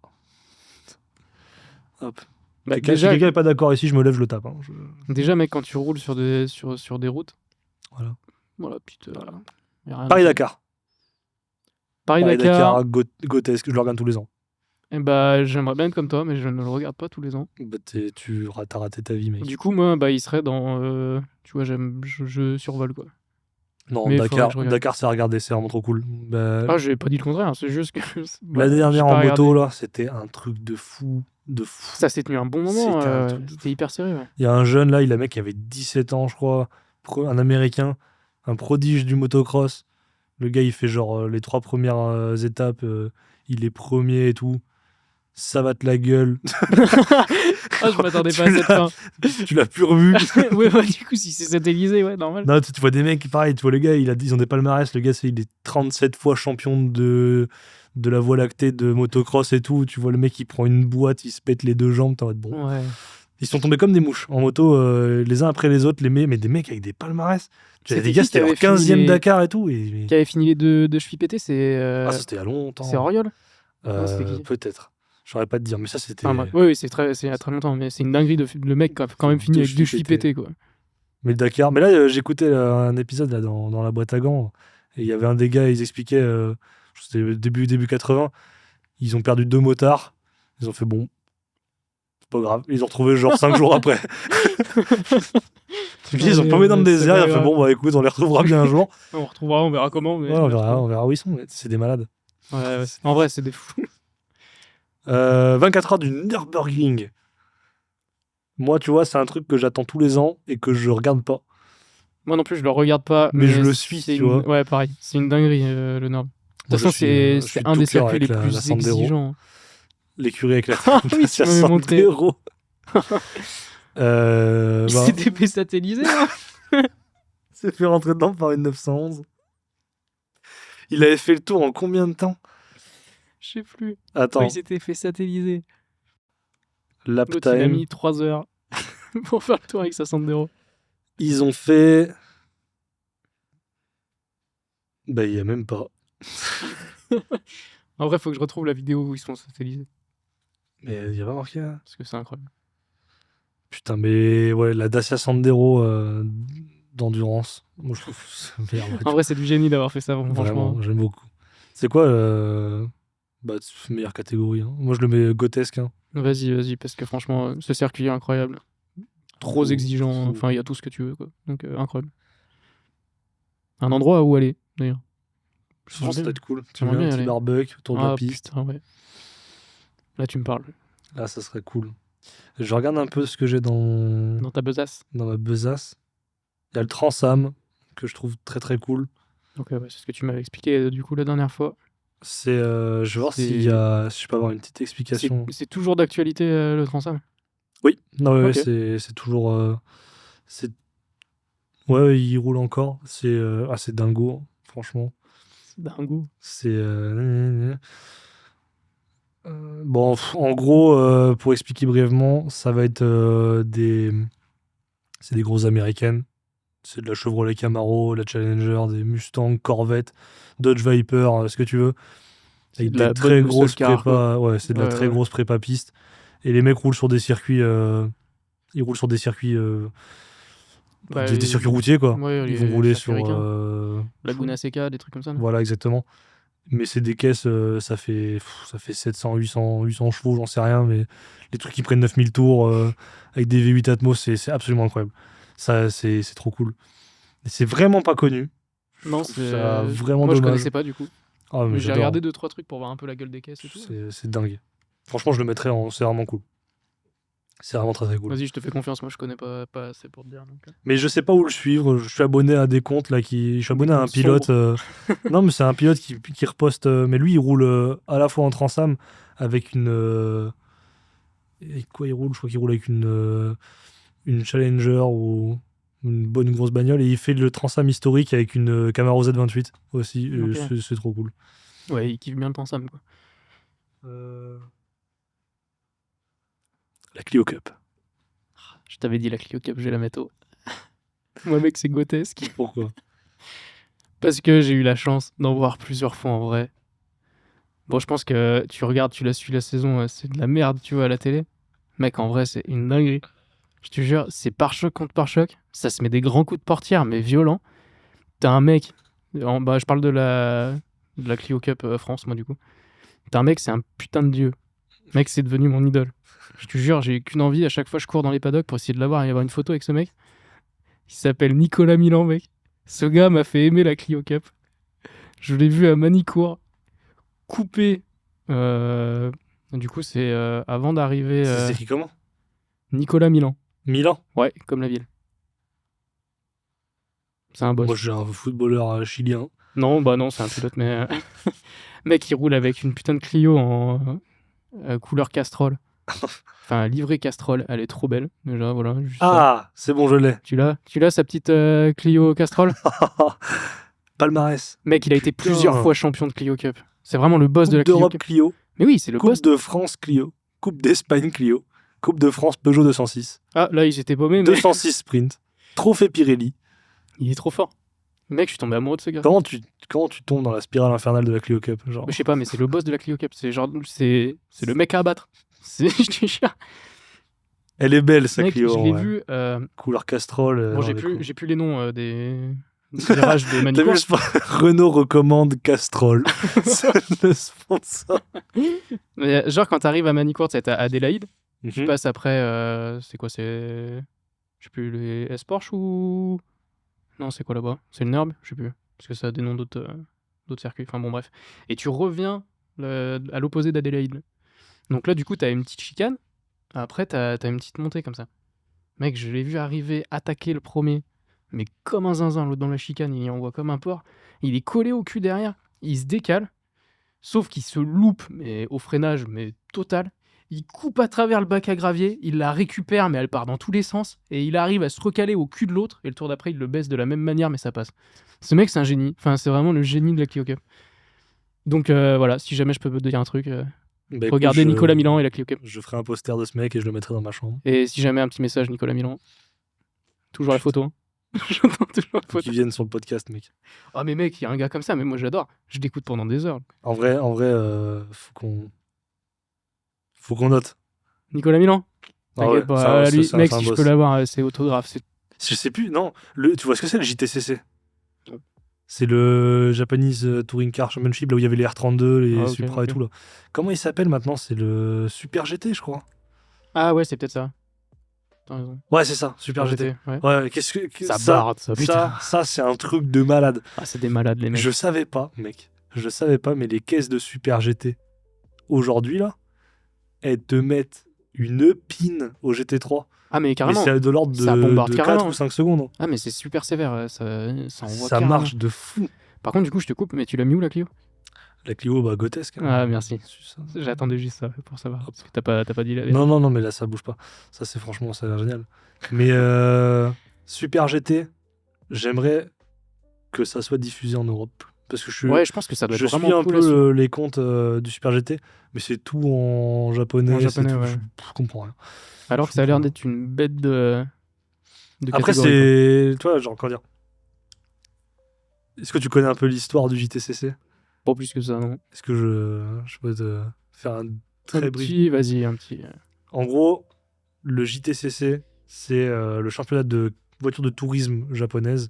Hop. Bah, si quelqu'un n'est pas d'accord ici, je me lève, je le tape. Hein. Déjà, mec, quand tu roules sur des routes, voilà, putain. Paris-Dakar. Paris-Dakar, Gotesque, je le regarde tous les ans. Et bah, j'aimerais bien être comme toi, mais je ne le regarde pas tous les ans. Bah, t'as raté ta vie, mec. Du coup, moi, bah, il serait dans... tu vois, je survole, quoi. Non, Mais faudrait que je regarde. Dakar, c'est à regarder, c'est vraiment trop cool. Bah, Ah, j'ai pas dit le contraire, c'est juste que. la dernière j'ai en pas moto, regardé. là, c'était un truc de fou. Ça s'est tenu un bon moment, C'était un truc. c'était hyper sérieux. Ouais. Il y a un jeune, là, il a un mec qui avait 17 ans, je crois, un Américain, un prodige du motocross. Le gars, il fait genre les 3 premières étapes, il est premier et tout. Ça va te la gueule. Ah, je m'attendais pas à cette fin. Tu l'as plus revu. Ouais, bah, du coup, si c'est cet Élysée, ouais, normal. Non, tu vois des mecs, pareil, tu vois le gars, ils ont des palmarès. Le gars, il est 37 fois champion de la Voie lactée, de motocross et tout. Tu vois le mec, il prend une boîte, il se pète les 2 jambes. T'en vas bon. Ouais. Ils sont tombés comme des mouches en moto, les uns après les autres, mais des mecs avec des palmarès. J'avais C'était des gars, qui c'était leur avait fini 15e les- Dakar et tout. Qui avait fini les deux chevilles pétées, c'est. Ah, ça, c'était il y a longtemps. C'est Auriol Non, c'était qui Peut-être. Je saurais pas te dire, mais ça, c'était. Enfin, bref. Oui, c'est il y a très longtemps, mais c'est une dinguerie le mec qui a quand même fini Deux avec 2 chevilles chevilles pétées, quoi. Mais le Dakar. Mais là, j'écoutais un épisode là, dans la boîte à gants. Et il y avait un des gars, ils expliquaient, c'était début 80, ils ont perdu 2 motards. Ils ont fait bon, c'est pas grave. Ils ont retrouvé genre 5 jours après. Ils ont paumé dans le c'est désert. pas Ils ont fait grave. bon, bah écoute, on les retrouvera bien un jour. On retrouvera, on verra comment. Mais Ouais, on verra où ils sont. Mais c'est des malades. Ouais, en vrai, c'est des fous. 24 heures du Nürburgring. Moi, tu vois, c'est un truc que j'attends tous les ans et que je regarde pas. Moi non plus, je le regarde pas. Mais je le suis, c'est tu vois. Ouais, pareil. C'est une dinguerie, le Nord. De toute Moi, façon, je suis c'est de un tout des cœur circuits les avec la plus Sandero. exigeants. L'écurie avec la Ah oui, tu m'avais montré. Sandero. Il bah, s'était fait satelliser, hein. s'est fait rentrer dedans par une 911. Il avait fait le tour en combien de temps? Je sais plus. Attends, Il s'était fait satelliser. lap L'autre, il a time. mis 3 heures pour faire le tour avec sa Sandero. Ils ont fait. Bah, il y a même pas. En vrai, faut que je retrouve la vidéo où ils sont satellisés. Mais il y a pas marqué là. Parce que c'est incroyable. Putain, mais ouais, la Dacia Sandero d'endurance. Moi, je trouve que c'est merde. En vrai, c'est du génie d'avoir fait ça, franchement. Vraiment, j'aime beaucoup. C'est quoi bah, meilleure catégorie, hein. Moi, je le mets grotesque. Hein. Vas-y, parce que franchement, ce circuit est incroyable. Trop exigeant. trop. Enfin, il y a tout ce que tu veux, quoi. Donc, incroyable. Un endroit où aller, d'ailleurs. Je pense que ça doit être cool. Tu J'aimerais veux un bien y petit aller. barbecue autour de la piste. Putain, ouais. Là, tu me parles. Là, ça serait cool. Je regarde un peu ce que j'ai dans Dans ta besace. ma besace. Il y a le Transam, que je trouve très très cool. Donc, ouais, c'est ce que tu m'avais expliqué, du coup, la dernière fois. C'est, je vais voir C'est- s'il y a, si je peux avoir une petite explication. C'est toujours d'actualité, le Transam. Oui, non, ouais, Ok. c'est toujours. C'est... Ouais, il roule encore. C'est c'est dingo, hein, franchement. C'est dingo. C'est. Bon, en gros, pour expliquer brièvement, ça va être c'est des grosses américaines. C'est de la Chevrolet Camaro, la Challenger, des Mustang, Corvette, Dodge Viper, ce que tu veux. C'est Avec de la des très bonne grosses muscle car, prépa. Ouais, c'est de la Ouais, très ouais. grosse prépa piste. Et les mecs roulent sur des circuits. Ils roulent sur des circuits. Bah, des circuits routiers, quoi. ouais, Ils les vont rouler circuits sur. ricains. Laguna Seca, des trucs comme ça. non Voilà, exactement. Mais c'est des caisses, ça fait 700, 800 chevaux, j'en sais rien, mais les trucs qui prennent 9000 tours avec des V8 Atmos, c'est absolument incroyable. Ça, c'est trop cool. Et c'est vraiment pas connu. Non, trouve c'est ça vraiment moi je dommage. connaissais pas du coup. Ah, mais Mais j'ai j'adore. regardé 2-3 trucs pour voir un peu la gueule des caisses et tout. C'est dingue. Franchement, je le mettrais en. C'est vraiment cool. C'est vraiment très très cool. Vas-y, je te fais confiance, moi je connais pas assez pour te dire. Donc. Mais je sais pas où le suivre. Je suis abonné à des comptes là je suis abonné à un comptes pilote. Non, mais c'est un pilote qui reposte. Mais lui, il roule à la fois en Transam avec une. Et quoi il roule? Je crois qu'il roule avec une Challenger ou une bonne grosse bagnole, et il fait le Transam historique avec une Camaro Z28 aussi. Et Ok. c'est trop cool. Ouais, il kiffe bien le Transam quoi. La Clio Cup. Je t'avais dit la Clio Cup, je vais la mettre au. Moi mec, c'est grotesque. Pourquoi? Parce que j'ai eu la chance d'en voir plusieurs fois en vrai. Bon, je pense que tu regardes, tu la suis la saison, c'est de la merde, tu vois, à la télé. Mec, en vrai, c'est une dinguerie. Je te jure, c'est pare-choc contre pare-choc. Ça se met des grands coups de portière, mais violents. T'as un mec, je parle de la Clio Cup France, moi, du coup. T'as un mec, c'est un putain de dieu. Mec, c'est devenu mon idole. Je te jure, j'ai qu'une envie. À chaque fois, je cours dans les paddocks pour essayer de l'avoir et avoir une photo avec ce mec. Il s'appelle Nicolas Milan, mec. Ce gars m'a fait aimer la Clio Cup. Je l'ai vu à Manicourt, coupé. Du coup, c'est avant d'arriver. C'est écrit comment? Nicolas Milan. Milan? Ouais, comme la ville. C'est un boss. Moi, j'ai un footballeur chilien. Non, bah non, c'est un pilote, mais. Mec, il roule avec une putain de Clio en couleur Castrol. Enfin, livrée Castrol, elle est trop belle. Déjà, voilà. Juste Ah, c'est bon, je l'ai. Tu l'as, sa petite Clio Castrol? Palmarès. Mec, il a été Putain. plusieurs fois champion de Clio Cup. C'est vraiment le boss de la Coupe Clio d'Europe Cup. Clio. Mais oui, c'est le Coupe boss. de France Clio. Coupe d'Espagne Clio. Coupe de France Peugeot 206. Ah, là, ils étaient paumés, mais 206 sprint. Trophée Pirelli. il est trop fort. Mec, je suis tombé amoureux de ce gars. Comment tu tombes dans la spirale infernale de la Clio Cup, genre? Je sais pas, mais c'est le boss de la Clio Cup. C'est genre, c'est le mec à abattre. Je te jure. Elle est belle, sa Mec, Clio. je l'ai ouais. vu. Couleur Castrol. Bon, dans j'ai les plus, coups. les noms des virages de T'as Manicourt. vu Renault recommande Castrol. C'est le sponsor. Mais genre, quand t'arrives à Manicourt, c'est à Adélaïde. Tu Mhm. passes après. C'est quoi? Je sais plus, les S-Porsche ou. Non, c'est quoi là-bas? C'est le NERB? Je sais plus. Parce que ça a des noms d'autres circuits. Enfin bon, bref. Et tu reviens à l'opposé d'Adélaïde. Donc là, du coup, t'as une petite chicane. Après, t'as une petite montée comme ça. Mec, je l'ai vu arriver, attaquer le premier. Mais comme un zinzin, l'autre dans la chicane, il y envoie comme un porc. Il est collé au cul derrière. Il se décale. Sauf qu'il se loupe, mais au freinage, mais total. Il coupe à travers le bac à gravier, il la récupère, mais elle part dans tous les sens, et il arrive à se recaler au cul de l'autre, et le tour d'après, il le baisse de la même manière, mais ça passe. Ce mec, c'est un génie. Enfin, c'est vraiment le génie de la Clio Cup. Donc voilà, si jamais je peux te dire un truc, Bah, écoute, regardez Nicolas Milan et la Clio Cup. Je ferai un poster de ce mec et je le mettrai dans ma chambre. Et si jamais un petit message, Nicolas Milan. Toujours la photo. Hein. J'entends toujours la photo. Qui viennent sur le podcast, mec. Ah, mais mec, il y a un gars comme ça, mais moi j'adore. Je l'écoute pendant des heures. En vrai, faut qu'on note. Nicolas Milan. Ah ouais, T'inquiète pas, lui, mec, si je peux l'avoir, c'est autographe. Je sais plus, non. Tu vois ce que c'est, le JTCC? Non. C'est le Japanese Touring Car Championship, là où il y avait les R32, les Supra et tout. Là. Comment il s'appelle maintenant? C'est le Super GT, je crois. Ah ouais, c'est peut-être ça. T'as raison. Ouais, c'est ça, Super GT. Ouais, qu'est-ce que ça barde, ça, putain. Ça, c'est un truc de malade. Ah, c'est des malades, les mecs. Je savais pas, mec. Je savais pas, mais les caisses de Super GT, aujourd'hui, là, elles te mettent une pin au GT3. Ah, mais carrément. Mais c'est de l'ordre de 4 ou 5 secondes. Ah, mais c'est super sévère. Ça envoie ça marche de fou. Par contre, du coup, je te coupe, mais tu l'as mis où, la Clio? La Clio, bah, grotesque. Hein. Ah, merci. J'attendais juste ça pour savoir. Parce que t'as pas dit la vérité. Non, mais là, ça bouge pas. Ça, c'est franchement, ça a l'air génial. Mais Super GT, j'aimerais que ça soit diffusé en Europe. Parce que je pense que ça doit être je vraiment suis un cool peu les comptes du Super GT, mais c'est tout en japonais. En japonais, tout, ouais. Je comprends rien. Alors que ça a l'air d'être une bête de Après, c'est... Tu vois, genre, comment dire? Est-ce que tu connais un peu l'histoire du JTCC? Pas plus que ça, non. Est-ce que je peux te faire un très brief? Vas-y, un petit... En gros, le JTCC, c'est le championnat de voitures de tourisme japonaise.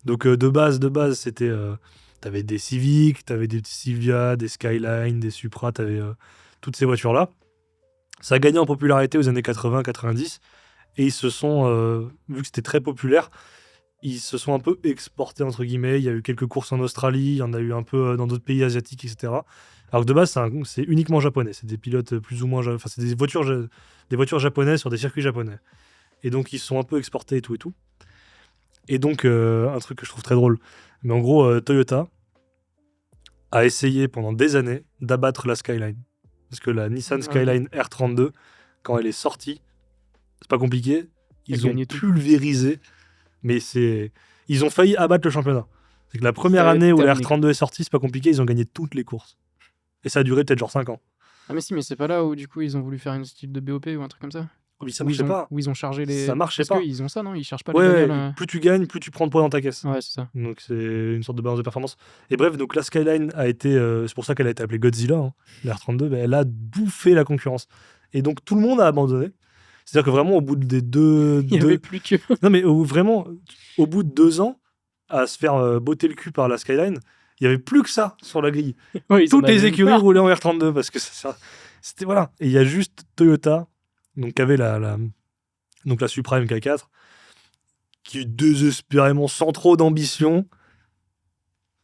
Donc, de base, c'était... t'avais des Civic, t'avais des Silvia, des Skyline, des Supra, t'avais toutes ces voitures-là. Ça a gagné en popularité aux années 80-90. Et ils se sont... vu que c'était très populaire, ils se sont un peu exportés, entre guillemets. Il y a eu quelques courses en Australie, il y en a eu un peu dans d'autres pays asiatiques, etc. Alors que de base, c'est uniquement japonais. C'est des pilotes plus ou moins... Enfin, c'est des voitures japonaises sur des circuits japonais. Et donc, ils se sont un peu exportés et tout et tout. Et donc, un truc que je trouve très drôle. Mais en gros, Toyota a essayé pendant des années d'abattre la Skyline. Parce que la Nissan Skyline R32, quand elle est sortie, c'est pas compliqué. Ils ont pulvérisé. Mais ils ont failli abattre le championnat. C'est que la première année où la R32 est sortie, c'est pas compliqué, ils ont gagné toutes les courses. Et ça a duré peut-être genre 5 ans. Ah mais si, mais c'est pas là où du coup ils ont voulu faire une style de BOP ou un truc comme ça? Oui, ça marchait pas. Où ils ont chargé les... Ça marchait pas. pas. Parce qu'ils ont ça, non? Ils chargent pas les bagnoles. Plus tu gagnes, plus tu prends de poids dans ta caisse. Ouais, c'est ça. Donc c'est une sorte de balance de performance. Et bref, donc la Skyline a été... c'est pour ça qu'elle a été appelée Godzilla. Hein. La R32, elle a bouffé la concurrence. Et donc tout le monde a abandonné. C'est-à-dire que vraiment, au bout des deux... Il n'y avait plus que... Non, mais vraiment, au bout de 2 ans, à se faire botter le cul par la Skyline, il n'y avait plus que ça sur la grille. Ouais, toutes les écuries roulaient en R32 parce que c'était... Voilà. Et il y a juste Toyota, donc qui avait la Supra MK4, qui désespérément, sans trop d'ambition,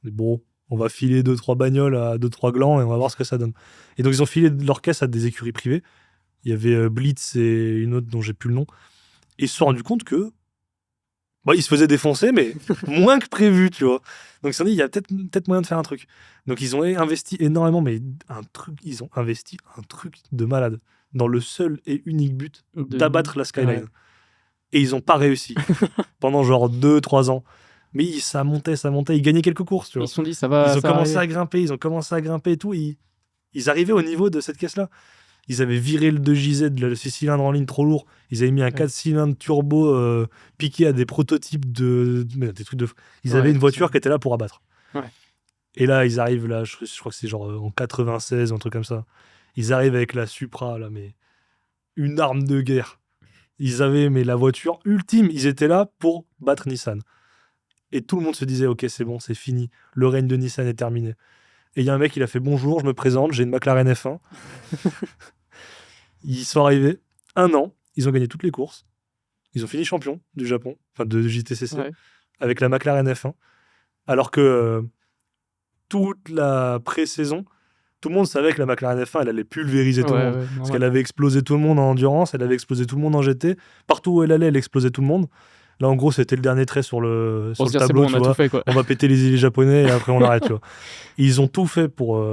mais bon, on va filer 2-3 bagnoles à 2-3 glands et on va voir ce que ça donne. Et donc ils ont filé leur caisse à des écuries privées. Il y avait Blitz et une autre dont j'ai plus le nom. Et ils se sont rendus compte que ils se faisaient défoncer, mais moins que prévu, tu vois. Donc ils se sont dit, il y a peut-être moyen de faire un truc. Donc ils ont investi énormément, mais ils ont investi un truc de malade dans le seul et unique but d'abattre la Skyline. Ouais. Et ils n'ont pas réussi pendant genre 2-3 ans. Mais ça montait, ils gagnaient quelques courses, tu vois. Ils se sont dit, ça va. Ils ont ça commencé arriver. à grimper et tout. Ils arrivaient au niveau de cette caisse-là. Ils avaient viré le 2JZ, le 6 cylindres en ligne trop lourd. Ils avaient mis un 4 cylindres turbo piqué à des prototypes des trucs de. Ils avaient une voiture qui était là pour abattre. Ouais. Et là, ils arrivent là, je crois que c'est genre en 96, un truc comme ça. Ils arrivent avec la Supra, là, mais une arme de guerre. Ils avaient la voiture ultime. Ils étaient là pour battre Nissan. Et tout le monde se disait, ok, c'est bon, c'est fini. Le règne de Nissan est terminé. Et il y a un mec, il a fait bonjour, je me présente, j'ai une McLaren F1. Ils sont arrivés 1 an, ils ont gagné toutes les courses. Ils ont fini champion du Japon, enfin de JTCC, avec la McLaren F1. Alors que toute la pré-saison, tout le monde savait que la McLaren F1, elle allait pulvériser tout le monde. Parce qu'elle avait explosé tout le monde en endurance, elle avait explosé tout le monde en GT. Partout où elle allait, elle explosait tout le monde. Là, en gros, c'était le dernier trait sur le tableau. Bon, on a tout fait, quoi. On va péter les Japonais et après on arrête. Tu vois. Ils ont tout fait pour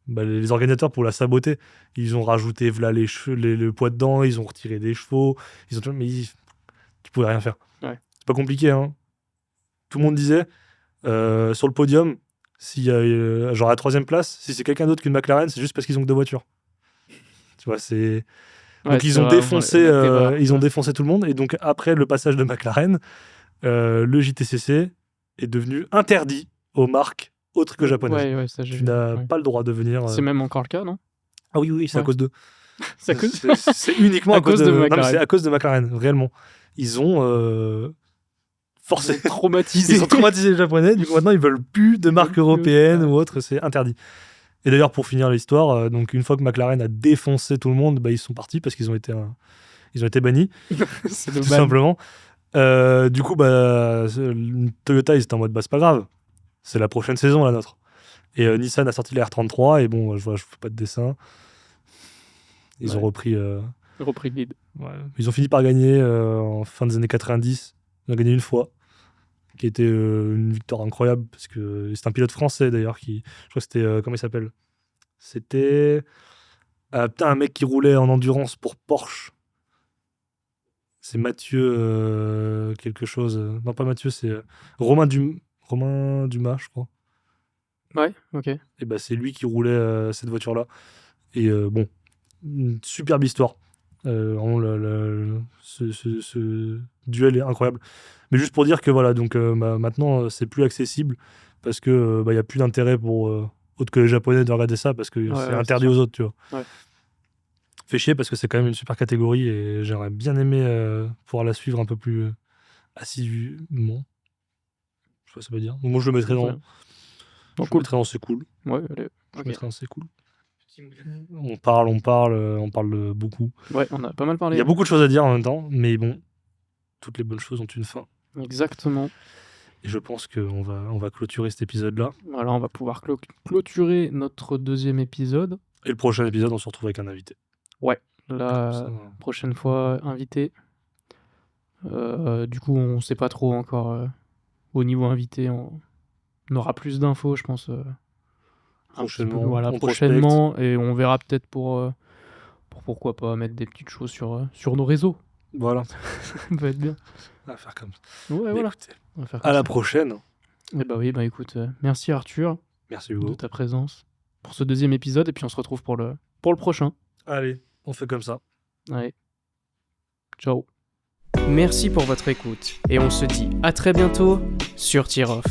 les organisateurs pour la saboter. Ils ont rajouté le poids dedans, ils ont retiré des chevaux. Mais tu pouvais rien faire. Ouais. C'est pas compliqué. Hein. Tout le monde disait sur le podium, s'il y a genre à la 3e place, si c'est quelqu'un d'autre qu'une McLaren, c'est juste parce qu'ils ont que 2 voitures. Tu vois, c'est. Donc ils ont défoncé tout le monde et donc après le passage de McLaren, le JTCC est devenu interdit aux marques autres que japonaises. Ouais, ça, tu n'as pas le droit de venir. C'est même encore le cas, non? Ah oui, c'est à cause d'eux. C'est uniquement à cause de McLaren. Non, mais c'est à cause de McLaren, réellement. Ils ont forcé traumatisé. Ils ont traumatisé les Japonais. Du coup maintenant ils veulent plus de marques européennes ou autres, c'est interdit. Et d'ailleurs, pour finir l'histoire, donc une fois que McLaren a défoncé tout le monde, ils sont partis parce qu'ils ont été bannis, tout simplement. Du coup, Toyota, ils étaient en mode, c'est pas grave, c'est la prochaine saison, la nôtre. Et Nissan a sorti la R33, et bon, je fais pas de dessin. Ils ont repris le lead. Ouais. Ils ont fini par gagner en fin des années 90. Ils ont gagné une fois, qui était une victoire incroyable parce que c'est un pilote français d'ailleurs je crois que c'était comment il s'appelle, c'était un mec qui roulait en endurance pour Porsche, c'est Mathieu quelque chose, non pas Mathieu, c'est Romain Dumas, je crois. Ouais, ok. Et c'est lui qui roulait cette voiture là et bon, une superbe histoire. Ce duel est incroyable. Mais juste pour dire que voilà, donc maintenant c'est plus accessible parce que y a plus d'intérêt pour autres que les Japonais de regarder ça parce que c'est interdit aux autres, tu vois. Ouais. Fait chier parce que c'est quand même une super catégorie et j'aurais bien aimé pouvoir la suivre un peu plus assidûment. Je sais pas ce que ça veut dire. Donc moi je le mettrais dans c'est cool. Ouais, allez. Je le mettrais dans c'est cool. On parle beaucoup. Ouais, on a pas mal parlé. Il y a beaucoup de choses à dire en même temps, mais bon, toutes les bonnes choses ont une fin. Exactement. Et je pense qu'on va clôturer cet épisode-là. Voilà, on va pouvoir clôturer notre 2e épisode. Et le prochain épisode, on se retrouve avec un invité. Ouais, la prochaine fois, invité. Du coup, on sait pas trop encore au niveau invité. On aura plus d'infos, je pense. Prochainement. Et on verra peut-être pour pourquoi pas mettre des petites choses sur nos réseaux. Voilà. Ça va être bien. On va faire comme ça. Ouais, voilà. Écoutez, à la prochaine. Et oui, écoute, merci Arthur. Merci Hugo. De ta présence pour ce 2e épisode. Et puis on se retrouve pour le prochain. Allez, on fait comme ça. Allez. Ciao. Merci pour votre écoute. Et on se dit à très bientôt sur Tir Off.